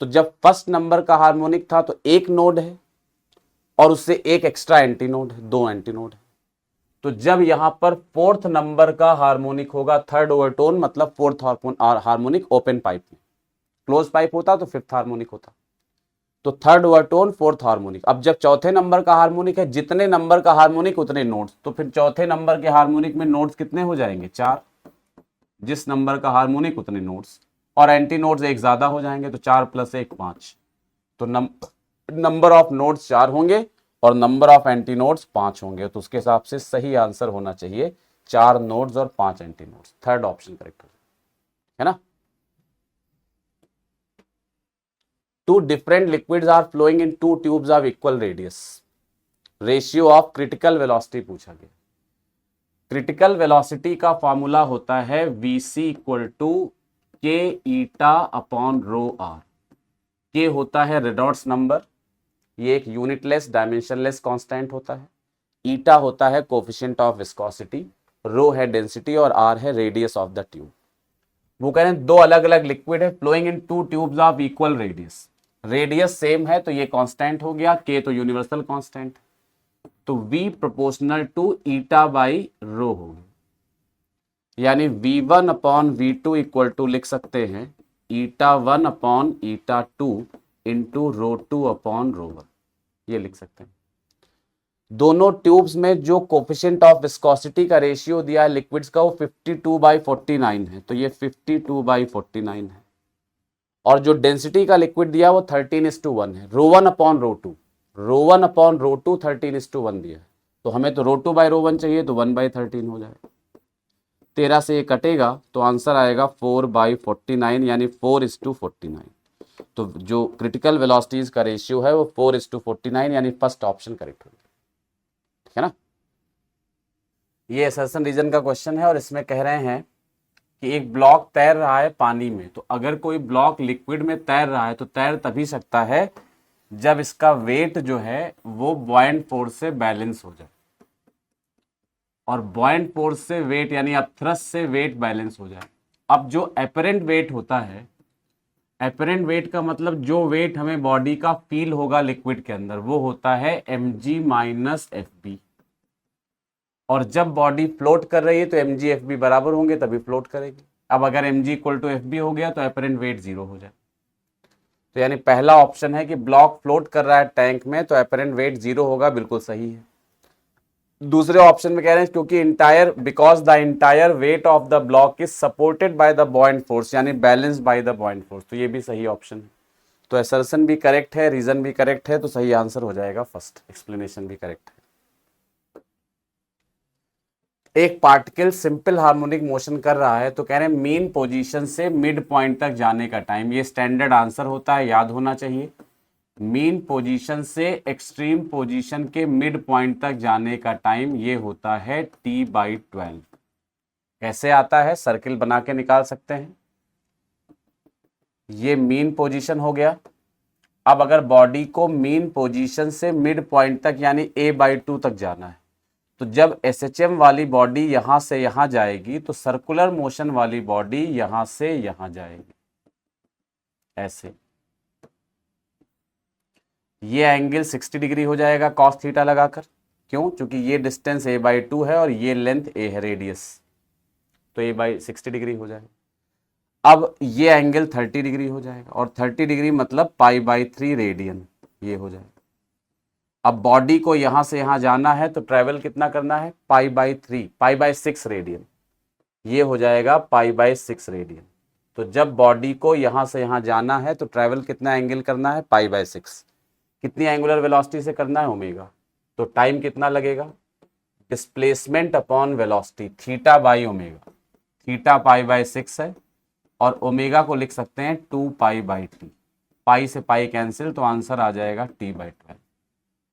तो जब फर्स्ट नंबर का हार्मोनिक था तो एक नोड है और उससे एक एक्स्ट्रा एंटी नोड है, दो एंटी नोड है। तो जब यहां पर फोर्थ नंबर का हार्मोनिक होगा, थर्ड ओवरटोन मतलब फोर्थ हार्मोनिक ओपन पाइप में, क्लोज पाइप होता तो फिफ्थ हार्मोनिक होता। तो थर्ड ओवरटोन फोर्थ हार्मोनिक। अब जब चौथे नंबर का हार्मोनिक है, जितने नंबर का हार्मोनिक उतने नोट्स, तो फिर चौथे नंबर के हार्मोनिक में नोट्स कितने हो जाएंगे, 4। जिस नंबर का हार्मोनिक उतने नोट्स, और एंटी नोट्स एक ज्यादा हो जाएंगे, तो 4 + 1 5। तो नंबर ऑफ नोट्स 4 होंगे और नंबर ऑफ एंटी नोट्स 5 होंगे। तो उसके हिसाब से सही आंसर होना चाहिए 4 नोड्स और 5 anti notes. Third option correct है ना। Two different liquids are flowing in two tubes of equal radius. Ratio of critical velocity पूछा गया। क्रिटिकल वेलोसिटी का फॉर्मूला होता है Vc = K eta upon rho R. K होता है रेनॉल्ड्स नंबर, ये एक यूनिटलेस डायमेंशनलेस कांस्टेंट होता है। ईटा होता है कोफिशिएंट ऑफ विस्कोसिटी, रो है डेंसिटी और आर है रेडियस ऑफ द ट्यूब। वो कह रहे हैं दो अलग अलग लिक्विड है flowing into tubes of equal radius. Radius same है तो ये कांस्टेंट हो गया, के तो यूनिवर्सल कांस्टेंट, तो V proportional to eta by rho होगी। यानी V1/V2 इक्वल टू लिख सकते हैं 𝜼1/𝜼2 इंटू 𝜌2/𝜌1, ये लिख सकते हैं। दोनों ट्यूब्स में जो कोफिशिएंट ऑफ विस्कोसिटी का रेशियो दिया है लिक्विड्स का, वो 52/49 है, तो ये 52/49 है। और जो डेंसिटी का लिक्विड दिया वो 13:1 है। 𝜌1/𝜌2, 𝜌1/𝜌2 13:1 दिया है, तो हमें तो 𝜌2/𝜌1 चाहिए, तो 1/13 हो जाएगा। 13 से ये कटेगा तो आंसर आएगा 4/49, यानी 4:49। तो जो क्रिटिकल वेलोसिटीज का रेशियो है वो 4:49, यानी फर्स्ट ऑप्शन करेक्ट होगा, ठीक है ना। ये असर्शन रीजन का क्वेश्चन है और इसमें कह रहे हैं कि एक ब्लॉक तैर रहा है पानी में। तो अगर कोई ब्लॉक लिक्विड में तैर रहा है तो तैर तभी सकता है जब इसका वेट जो है वो बॉयंट फोर्स से बैलेंस हो जाए, और बॉयंट फोर्स से वेट यानी अब थ्रस्ट से वेट बैलेंस हो जाए। अब जो एपरेंट वेट होता है, एपरेंट वेट का मतलब जो वेट हमें बॉडी का फील होगा लिक्विड के अंदर, वो होता है mg - fb। और जब बॉडी फ्लोट कर रही है तो mg fb बराबर होंगे तभी फ्लोट करेगी। अब अगर mg = fb हो गया तो एपरेंट वेट 0 हो जाए। तो यानी पहला ऑप्शन है कि ब्लॉक फ्लोट कर रहा है टैंक में तो एपरेंट वेट 0 होगा, बिल्कुल सही है। दूसरे ऑप्शन में कह रहे हैं क्योंकि because the entire weight of the block is supported by the buoyant force, यानी balance by the buoyant force, तो ये भी सही ऑप्शन है। तो असर्शन भी करेक्ट है, रीजन भी करेक्ट है, तो सही आंसर हो जाएगा फर्स्ट, एक्सप्लेनेशन भी करेक्ट है। एक पार्टिकल सिंपल हार्मोनिक मोशन कर रहा है, तो कह रहे हैं मीन पोजीशन से मिड पॉइंट तक जाने का टाइम, ये स्टैंडर्ड आंसर होता है, याद होना चाहिए। मीन पोजीशन से एक्सट्रीम पोजीशन के मिड पॉइंट तक जाने का टाइम ये होता है T/12। कैसे आता है, सर्किल बना के निकाल सकते हैं। ये मीन पोजीशन हो गया। अब अगर बॉडी को मीन पोजीशन से मिड पॉइंट तक यानी A/2 तक जाना है, तो जब SHM वाली बॉडी यहां से यहां जाएगी तो सर्कुलर मोशन वाली बॉडी यहां से यहां जाएगी, ऐसे। ये एंगल 60 डिग्री हो जाएगा cos थीटा लगाकर, क्यों, क्योंकि ये डिस्टेंस A/2 है और ये लेंथ A है, रेडियस, तो A/60 डिग्री हो जाएगा। अब ये एंगल 30 डिग्री हो जाएगा और 30 डिग्री मतलब π/3 रेडियन, ये हो जाएगा। अब बॉडी को यहां से यहां जाना है तो ट्रेवल कितना करना है, π/6 रेडियन, ये हो जाएगा π/6 रेडियन। तो जब बॉडी को यहां से यहां जाना है तो ट्रेवल कितना एंगल करना है, π/6। कितनी एंगुलर वेलोसिटी से करना है, ओमेगा, तो टाइम कितना लगेगा, डिस्प्लेसमेंट अपॉन वेलोसिटी, θ/ω। थीटा π/6 है और ओमेगा को लिख सकते हैं 2π/t, पाई से पाई कैंसिल, तो आंसर आ जाएगा T/12।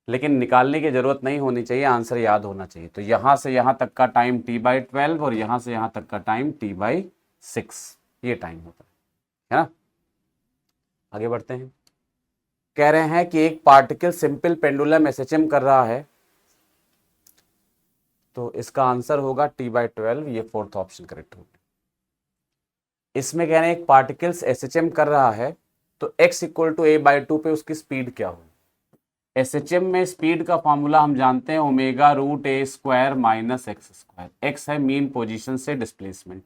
लेकिन निकालने की जरूरत नहीं होनी चाहिए, आंसर याद होना चाहिए। तो यहां से यहां तक का टाइम t/12 और यहां से यहां तक का टाइम t/6, ये टाइम होता है ना। आगे बढ़ते हैं। कह रहे हैं कि एक पार्टिकल सिंपल पेंडुलम एसएचएम कर रहा है, तो इसका आंसर होगा t/12, ये फोर्थ ऑप्शन करेक्ट होगा। इसमें कह रहे हैं एक पार्टिकल्स एसएचएम कर रहा है, तो x इक्वल टू a/2 पे उसकी स्पीड क्या होगी। एसएचएम में स्पीड का फॉर्मूला हम जानते हैं, ω√a² माइनस x²। x है मीन पोजीशन से डिस्प्लेसमेंट,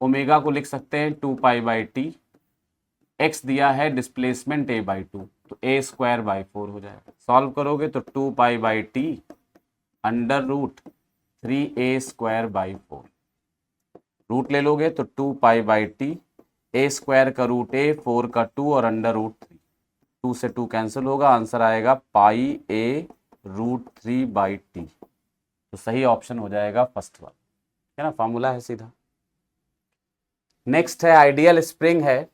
ओमेगा को लिख सकते हैं 2π/t, x दिया है डिस्प्लेसमेंट a/2, तो a²/4 हो जाएगा। सॉल्व करोगे तो 2π/t √3a²/4, रूट ले लोगे तो 2π/t, a² का रूट a, 4 का 2 और √3, 2 से 2 कैंसिल होगा, आंसर आएगा πa√3/t। तो सही ऑप्शन हो जाएगा फर्स्ट वाला, है ना, फॉर्मूला है सीधा। नेक्स्ट है आइडियल स्प्रिंग है,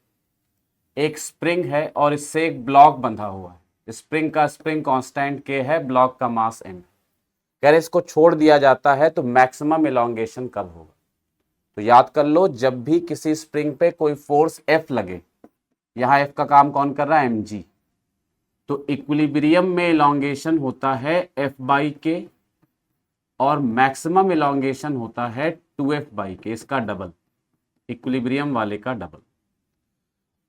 एक स्प्रिंग है और इससे एक ब्लॉक बंधा हुआ है। स्प्रिंग का स्प्रिंग कांस्टेंट के है, ब्लॉक का मास m। कह रहे इसको छोड़ दिया जाता है तो मैक्सिमम इलॉन्गेशन कब होगा। तो याद कर लो, जब भी किसी स्प्रिंग पे कोई फोर्स F लगे, यहां F का काम कौन कर रहा है, mg, तो इक्विलिब्रियम में इलॉन्गेशन होता है F/k और मैक्सिमम इलॉन्गेशन होता है 2F/k, इसका डबल, इक्विलिब्रियम वाले का डबल।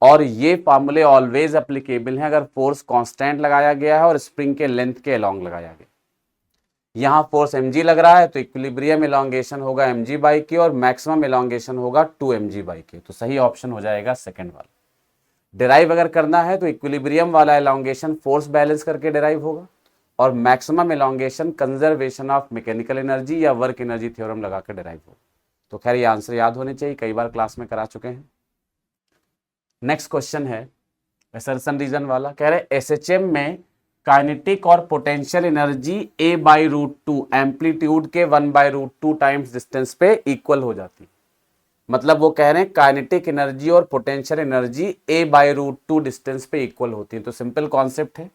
और ये फॉर्मूले ऑलवेज एप्लीकेबल हैं अगर फोर्स कांस्टेंट लगाया गया है और स्प्रिंग के लेंथ के अलोंग लगाया गया। यहां फोर्स mg लग रहा है तो इक्विलिब्रियम इलॉन्गेशन होगा mg/k और मैक्सिमम इलॉन्गेशन होगा 2mg/k, तो सही ऑप्शन हो जाएगा सेकंड वाला। डिराइव अगर करना है तो इक्विलिब्रियम वाला इलॉन्गेशन फोर्स बैलेंस करके डिराइव होगा और maximum elongation conservation of mechanical energy या वर्क एनर्जी थ्योरम लगाकर डिराइव होगा। तो खैर ये आंसर याद होने चाहिए, कई बार क्लास में करा चुके हैं। नेक्स्ट क्वेश्चन है असर्शन रीजन वाला। कह रहे एसएचएम में काइनेटिक और पोटेंशियल एनर्जी a/√2 एम्पलीट्यूड के 1/√2 टाइम्स डिस्टेंस पे इक्वल हो जाती है। मतलब वो कह रहे हैं काइनेटिक एनर्जी और पोटेंशियल एनर्जी a/√2 डिस्टेंस पे इक्वल होती है। तो सिंपल कॉन्सेप्ट है,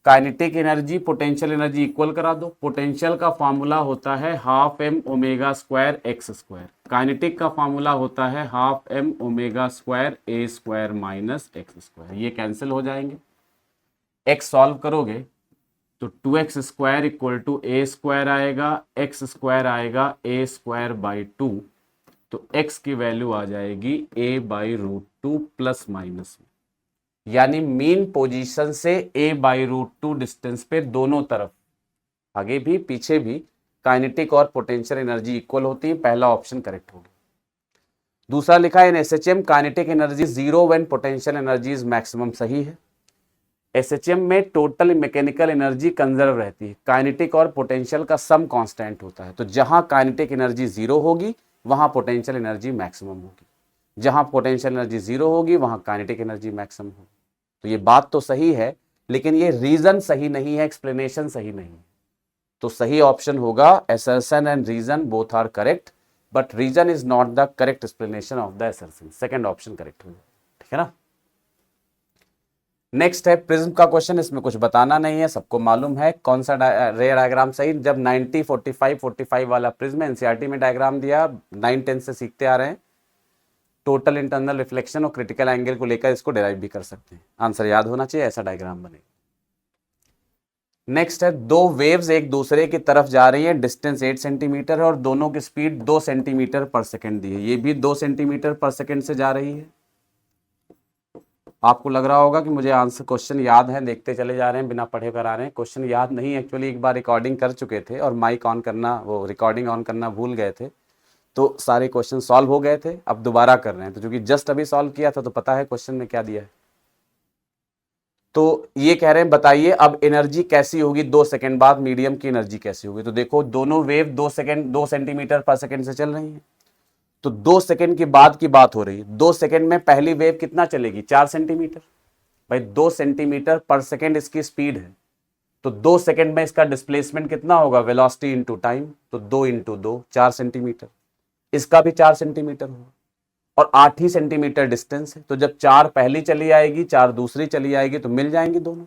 kinetic energy potential energy equal करा दो। पोटेंशियल का फॉर्मूला होता है ½ m² x², काइनेटिक का फॉर्मूला होता है ½ m² a² माइनस x², ये कैंसिल हो जाएंगे। x सॉल्व करोगे तो 2x² इक्वल टू a² आएगा, x² आएगा a²/2, तो x की वैल्यू आ जाएगी a/√2 प्लस माइनस में, यानी मीन पोजीशन से a/√2 डिस्टेंस पे दोनों तरफ, आगे भी पीछे भी, काइनेटिक और पोटेंशियल एनर्जी इक्वल होती है। पहला ऑप्शन करेक्ट होगा। दूसरा लिखा है in SHM kinetic energy 0 when potential energy is maximum, सही है। एसएचएम में टोटल मैकेनिकल एनर्जी कंजर्व रहती है, काइनेटिक और पोटेंशियल का सम कांस्टेंट होता है। तो जहां काइनेटिक एनर्जी 0 होगी वहां पोटेंशियल एनर्जी मैक्सिमम होगी, जहां पोटेंशियल एनर्जी 0 होगी वहां काइनेटिक एनर्जी मैक्सिमम होगी। तो ये बात तो सही है, लेकिन ये रीजन सही नहीं है, एक्सप्लेनेशन सही नहीं है। तो सही ऑप्शन होगा assertion and reason both are correct, but reason is not the correct explanation of the assertion. Second option correct होगा, ठीक है ना। नेक्स्ट है प्रिज्म का क्वेश्चन, इसमें कुछ बताना नहीं है, सबको मालूम है कौन सा रे डायग्राम सही। जब 90 45 45 वाला प्रिज्म एनसीईआरटी में डायग्राम दिया, 9 10 से सीखते आ रहे हैं। टोटल इंटरनल रिफ्लेक्शन और क्रिटिकल एंगल को लेकर इसको डिराइव भी कर सकते हैं, आंसर याद होना चाहिए, ऐसा डायग्राम बनेगा। नेक्स्ट है दो वेव्स एक दूसरे की तरफ जा रही है, डिस्टेंस 8 सेंटीमीटर है और दोनों की स्पीड 2 सेंटीमीटर पर सेकंड दी है। ये भी 2 सेंटीमीटर पर सेकंड से जा रही है। आपको लग रहा होगा कि मुझे आंसर क्वेश्चन याद है, देखते चले जा रहे हैं, बिना पढ़े कर आ रहे हैं। क्वेश्चन याद नहीं, एक्चुअली एक बार रिकॉर्डिंग कर चुके थे और माइक ऑन करना, वो रिकॉर्डिंग ऑन करना भूल गए थे, तो सारे क्वेश्चन सॉल्व हो गए थे। अब दोबारा कर रहे हैं, तो चूंकि जस्ट अभी सॉल्व किया था तो पता है क्वेश्चन में क्या दिया है। तो ये कह रहे हैं बताइए अब एनर्जी कैसी होगी 2 सेकंड बाद, मीडियम की एनर्जी कैसी होगी। तो देखो दोनों वेव 2 सेंटीमीटर पर सेकंड से चल रही है, तो 2 सेकंड के बाद की बात हो रही है। 2 सेकंड में पहली वेव कितना चलेगी, 4 सेंटीमीटर। भाई 2 सेंटीमीटर पर सेकंड इसकी स्पीड है, तो 2 सेकंड में इसका डिस्प्लेसमेंट कितना होगा, वेलोसिटी इंटू टाइम, तो 2 इंटू 2 4 सेंटीमीटर। इसका भी 4 सेंटीमीटर होगा और 8 ही सेंटीमीटर डिस्टेंस है। तो जब 4 पहली चली आएगी 4 दूसरी चली आएगी तो मिल जाएंगी दोनों।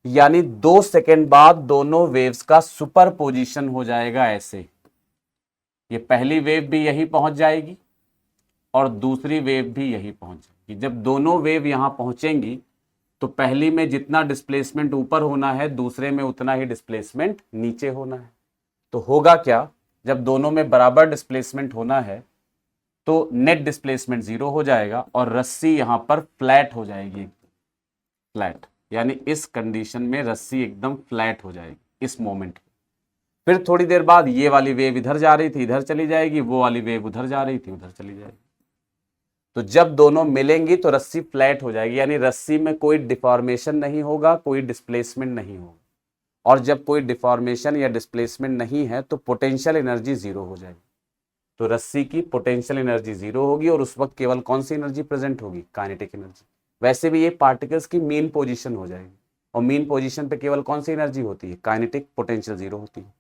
यानी 2 सेकेंड बाद दोनों वेव्स का सुपरपोजिशन हो जाएगा ऐसे। ये पहली वेव भी यही पहुंच जाएगी और दूसरी वेव भी यही पहुंच जाएगी। जब दोनों वेव यहां पहुंचेंगी तो पहली में जितना डिस्प्लेसमेंट ऊपर होना है, दूसरे में उतना ही डिस्प्लेसमेंट नीचे होना है। तो होगा क्या, जब दोनों में बराबर डिस्प्लेसमेंट होना है तो नेट डिस्प्लेसमेंट 0 हो जाएगा और रस्सी यहां पर फ्लैट हो जाएगी, फ्लैट। यानी इस कंडीशन में रस्सी एकदम फ्लैट हो जाएगी इस मोमेंट पे। फिर थोड़ी देर बाद ये वाली वेव इधर जा रही थी, इधर चली जाएगी, वो वाली वेव उधर जा रही थी, उधर चली जाएगी। तो जब दोनों मिलेंगी तो रस्सी फ्लैट हो जाएगी, यानी रस्सी में कोई डिफॉर्मेशन नहीं होगा, कोई डिस्प्लेसमेंट नहीं होगा। और जब कोई डिफॉर्मेशन या डिस्प्लेसमेंट नहीं है तो पोटेंशियल एनर्जी 0 हो जाएगी। तो रस्सी की पोटेंशियल एनर्जी 0 होगी और उस वक्त केवल कौन सी एनर्जी प्रेजेंट होगी, काइनेटिक एनर्जी। वैसे भी ये पार्टिकल्स की मीन पोजीशन हो जाएगी और मीन पोजीशन पे केवल कौन सी एनर्जी होती है, काइनेटिक पोटेंशियल 0 होती है।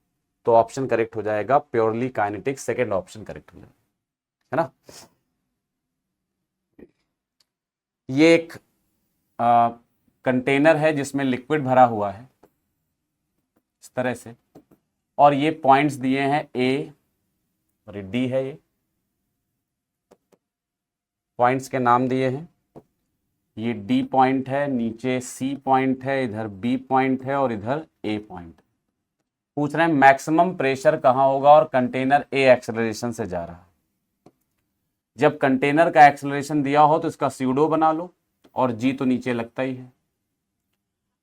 तो ऑप्शन करेक्ट हो जाएगा purely kinetic, second option correct हो जाएगा, है ना। ये एक कंटेनर है जिसमें लिक्विड भरा हुआ है इस तरह से, और ये पॉइंट्स दिए हैं ए और ये डी है। ये पॉइंट्स के नाम दिए हैं, ये डी पॉइंट है, नीचे सी पॉइंट है, इधर बी पॉइंट है और इधर ए पॉइंट। पूछ रहे हैं मैक्सिमम प्रेशर कहां होगा और कंटेनर ए एक्सेलरेशन से जा रहा है। जब कंटेनर का एक्सेलरेशन दिया हो तो इसका स्यूडो बना लो, और जी तो नीचे लगता ही है।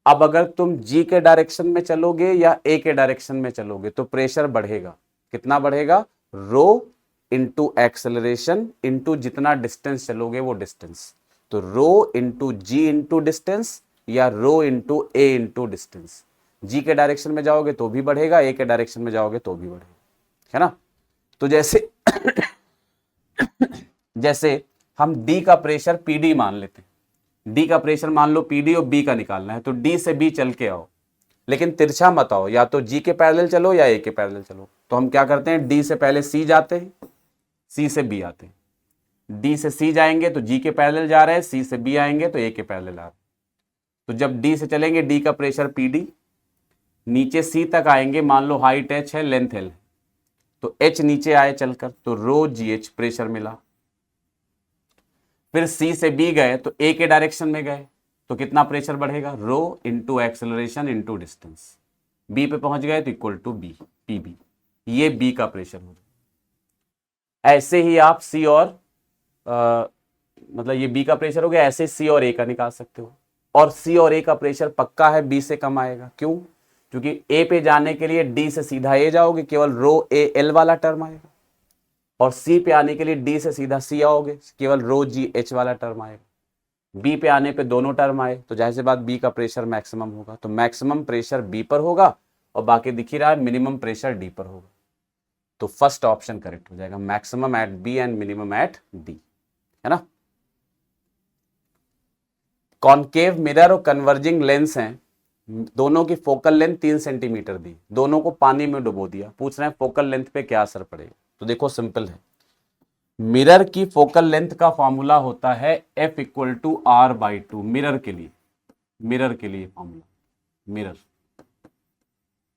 अब अगर तुम जी के डायरेक्शन में चलोगे या ए के डायरेक्शन में चलोगे तो प्रेशर बढ़ेगा। कितना बढ़ेगा, रो इंटू एक्सेलरेशन इंटू जितना डिस्टेंस चलोगे वो डिस्टेंस। तो रो इंटू जी इंटू डिस्टेंस या रो इंटू ए इंटू डिस्टेंस। जी के डायरेक्शन में जाओगे तो भी बढ़ेगा, ए के डायरेक्शन में जाओगे तो भी बढ़ेगा, है ना। तो जैसे जैसे हम डी का प्रेशर पीडी मान लेते हैं, डी का प्रेशर मान लो पीडी और बी का निकालना है, तो डी से बी चल के आओ, लेकिन तिरछा मत आओ, या तो जी के पैरेलल चलो या ए के पैरेलल चलो। तो हम क्या करते हैं, डी से पहले सी जाते हैं, सी से बी आते हैं। डी से सी जाएंगे तो जी के पैरेलल जा रहे हैं, सी से बी आएंगे तो ए के पैरेलल आ रहे हैं। तो जब डी से चलेंगे, डी का प्रेशर पीडी, नीचे सी तक आएंगे, मान लो हाइट एच है, लेंथ एल है, तो एच नीचे आए चलकर, तो रो जी एच प्रेशर मिला। फिर सी से बी गए तो ए के डायरेक्शन में गए तो कितना प्रेशर बढ़ेगा, rho into acceleration into distance. B पे पहुंच गए तो equal to B, P B, ये बी का प्रेशर हो जाए। ऐसे ही आप सी और मतलब ये बी का प्रेशर हो गया, ऐसे सी और ए का निकाल सकते हो। और सी और ए का प्रेशर पक्का है बी से कम आएगा, क्यों, क्योंकि ए पे जाने के लिए डी से सीधा ए जाओगे, केवल रो ए एल वाला टर्म आएगा, और सी पे आने के लिए डी से सीधा सी आओगे, केवल रो जी एच वाला टर्म आएगा। बी पे आने पे दोनों टर्म आए तो जाहिर सी बात बी का प्रेशर मैक्सिमम होगा, तो मैक्सिमम प्रेशर बी पर होगा और बाकी दिख ही रहा है मिनिमम प्रेशर डी पर होगा। तो फर्स्ट ऑप्शन करेक्ट हो जाएगा, maximum at B and minimum at D, है ना। कॉनकेव मिरर और कन्वर्जिंग लेंस हैं, दोनों की फोकल लेंथ 3 सेंटीमीटर दी, दोनों को पानी में डुबो दिया, पूछ रहे हैं फोकल लेंथ पे क्या असर पड़ेगा। तो देखो सिंपल है, मिरर की फोकल लेंथ का फॉर्मूला होता है F equal to R by two, mirror के लिए फॉर्मूला मिरर,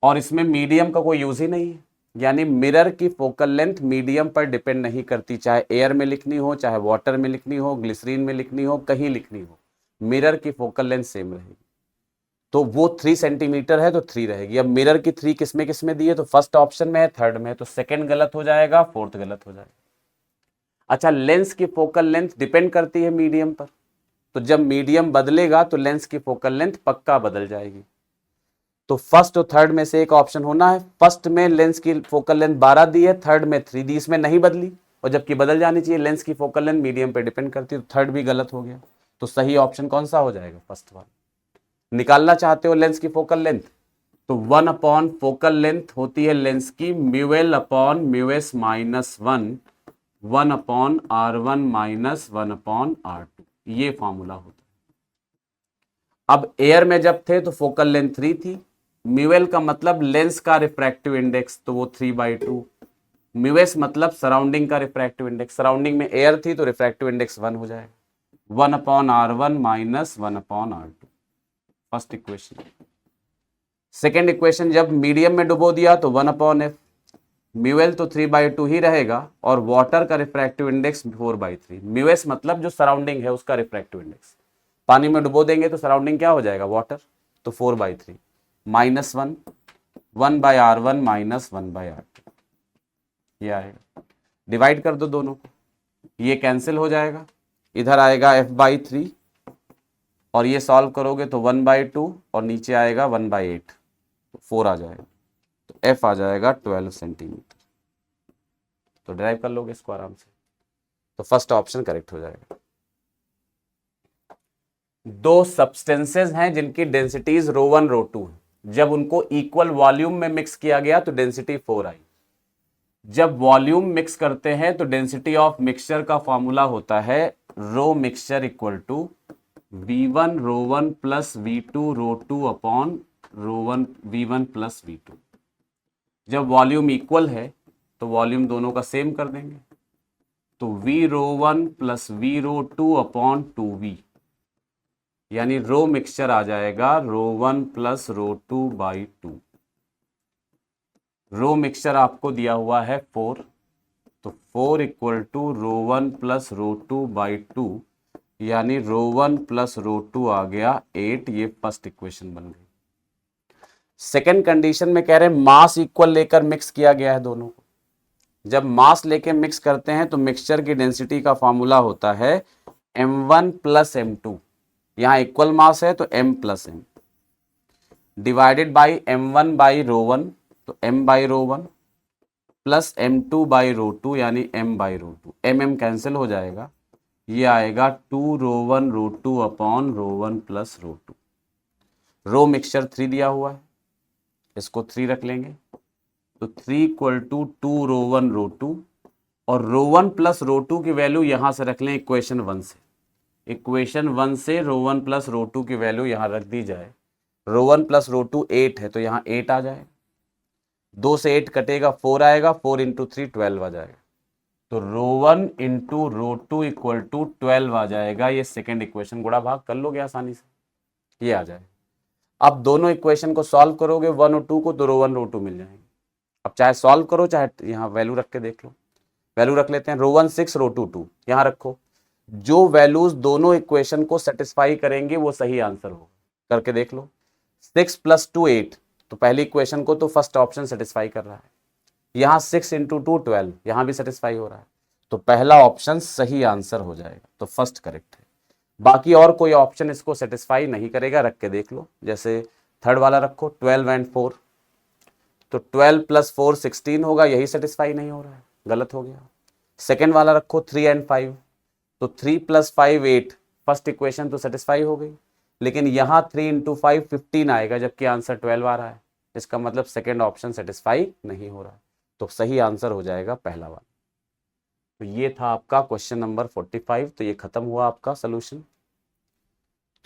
और इसमें मीडियम का कोई यूज ही नहीं है, यानी मिरर की फोकल लेंथ मीडियम पर डिपेंड नहीं करती, चाहे एयर में लिखनी हो, चाहे वाटर में लिखनी हो, ग्लिसरीन में लिखनी हो, कहीं लिखनी हो, मिरर की फोकल लेंथ सेम रहेगी। तो वो 3 सेंटीमीटर है तो 3 रहेगी। अब मिरर की 3 किसमें दी है, तो फर्स्ट ऑप्शन में है, थर्ड में है, तो सेकंड गलत हो जाएगा, फोर्थ गलत हो जाएगा। अच्छा, लेंस की फोकल लेंथ डिपेंड करती है मीडियम पर, तो जब मीडियम बदलेगा तो लेंस की फोकल लेंथ पक्का बदल जाएगी। तो फर्स्ट और थर्ड में से एक ऑप्शन होना है। फर्स्ट में लेंस की फोकल लेंथ 12 दी है, थर्ड में 3 दी, इसमें नहीं बदली, और जबकि बदल जानी चाहिए, लेंस की फोकल लेंथ मीडियम पे डिपेंड करती है, तो थर्ड भी गलत हो गया। तो सही ऑप्शन कौन सा हो जाएगा, फर्स्ट वाला। निकालना चाहते हो लेंस की फोकल लेंथ, तो 1 अपॉन फोकल लेंथ होती है लेंस की mu L upon mu S minus 1 upon R1 minus 1 upon R2, ये फॉर्मूला होता है। अब एयर में जब थे तो फोकल लेंथ 3 थी, म्यूएल का मतलब लेंस का रिफ्रैक्टिव इंडेक्स, तो वो 3/2, म्यूएस मतलब सराउंडिंग का रिफ्रैक्टिव इंडेक्स, सराउंडिंग में एयर थी तो रिफ्रैक्टिव इंडेक्स 1 हो जाएगा, 1 upon R1 minus 1 upon R2, first equation. Second equation जब मीडियम में डुबो दिया तो 1/f, म्यूएल तो 3/2 ही रहेगा और वाटर का रिफ्रैक्टिव इंडेक्स 4/3। म्यूएस मतलब जो सराउंडिंग है उसका रिफ्रैक्टिव इंडेक्स, पानी में डुबो देंगे तो सराउंडिंग क्या हो जाएगा, वाटर, तो 4/3 -1 1/r1 -1/r2, ये आएगा। डिवाइड कर दो दोनों को, ये कैंसिल हो जाएगा, इधर आएगा f/3 और ये सॉल्व करोगे तो 1/2 और नीचे आएगा 1/8, तो 4 आ जाएगा, तो f आ जाएगा 12 सेंटीमीटर। तो डिराइव कर लोगे इसको आराम से, तो फर्स्ट ऑप्शन करेक्ट हो जाएगा। दो सब्सटेंसेस हैं जिनकी डेंसिटीज ρ1 ρ2 है, जब उनको इक्वल वॉल्यूम में मिक्स किया गया तो डेंसिटी 4 आई। जब वॉल्यूम मिक्स करते हैं तो डेंसिटी ऑफ मिक्सचर का फॉर्मूला होता है rho mixture equal to v1 ρ1 plus v2 ρ2 upon ρ1 v1 plus v2। जब वॉल्यूम इक्वल है तो वॉल्यूम दोनों का सेम कर देंगे, तो v ρ1 plus v ρ2 upon 2v, यानी रो मिक्सचर आ जाएगा ρ1 प्लस ρ2/2। रो मिक्सचर आपको दिया हुआ है 4, तो 4 इक्वल टू ρ1 प्लस ρ2/2, यानी ρ1 प्लस ρ2 आ गया 8। ये फर्स्ट इक्वेशन बन गई। सेकेंड कंडीशन में कह रहे हैं मास इक्वल लेकर मिक्स किया गया है दोनों को। जब मास लेके मिक्स करते हैं तो मिक्सचर की डेंसिटी का फॉर्मूला होता है m1 प्लस m2, यहां इक्वल मास है तो m plus m divided by m1 by ρ1, तो m by ρ1 plus m2 by ρ2, यानी m बाई ρ2, m कैंसिल हो जाएगा, ये आएगा 2 ρ1 ρ2 अपॉन ρ1 प्लस ρ2। रो मिक्सचर 3 दिया हुआ है, इसको 3 रख लेंगे, तो 3 इक्वल टू 2 ρ1 ρ2 और ρ1 प्लस ρ2 की वैल्यू यहां से रख लें इक्वेशन 1 से। इक्वेशन 1 से ρ1 प्लस ρ2 की वैल्यू यहां रख दी जाए, ρ1 प्लस ρ2 8 है तो यहां 8 आ जाएगा, 2 से 8 कटेगा 4 आएगा, 4 इंटू 3 12 आ जाएगा, तो ρ1 इंटू ρ2 इक्वल टू 12 आ जाएगा। ये सेकेंड इक्वेशन गुणा भाग कर लोगे आसानी से, ये आ जाएगा। अब दोनों इक्वेशन को सॉल्व करोगे 1 और 2 को, तो ρ1 ρ2 मिल जाएंगे। अब चाहे सॉल्व करो चाहे यहाँ वैल्यू रख के देख लो। वैल्यू रख लेते हैं, ρ1 6 ρ2 2, यहाँ रखो, जो वैल्यूज दोनों इक्वेशन को सेटिस्फाई करेंगे वो सही आंसर होगा। करके देख लो, 6 प्लस 2 8, तो पहली इक्वेशन को तो फर्स्ट ऑप्शन सेटिस्फाई कर रहा है। यहाँ 6 इंटू 2 12, यहाँ भी सेटिस्फाई हो रहा है, तो पहला ऑप्शन सही आंसर हो जाएगा, तो फर्स्ट करेक्ट है। बाकी और कोई ऑप्शन इसको सेटिस्फाई नहीं करेगा, रख के देख लो। जैसे थर्ड वाला रखो 12 एंड 4, तो 12 प्लस 4 16 होगा, यही सेटिस्फाई नहीं हो रहा है, गलत हो गया। सेकेंड वाला रखो 3 एंड 5, तो 3 प्लस 5 8, फर्स्ट इक्वेशन तो सेटिस्फाई हो गई, लेकिन यहाँ 3 इंटू 5 15 आएगा, जबकि आंसर 12 आ रहा है, इसका मतलब सेकेंड ऑप्शन सेटिस्फाई नहीं हो रहा है, तो सही आंसर हो जाएगा पहला वाला। तो ये था आपका क्वेश्चन नंबर 45। तो ये खत्म हुआ आपका सोल्यूशन।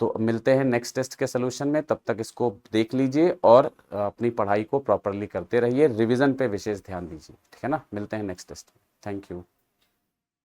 तो मिलते हैं नेक्स्ट टेस्ट के सोल्यूशन में, तब तक इसको देख लीजिए और अपनी पढ़ाई को प्रॉपरली करते रहिए, रिवीजन पे विशेष ध्यान दीजिए, ठीक है ना। मिलते हैं नेक्स्ट टेस्ट में, थैंक यू।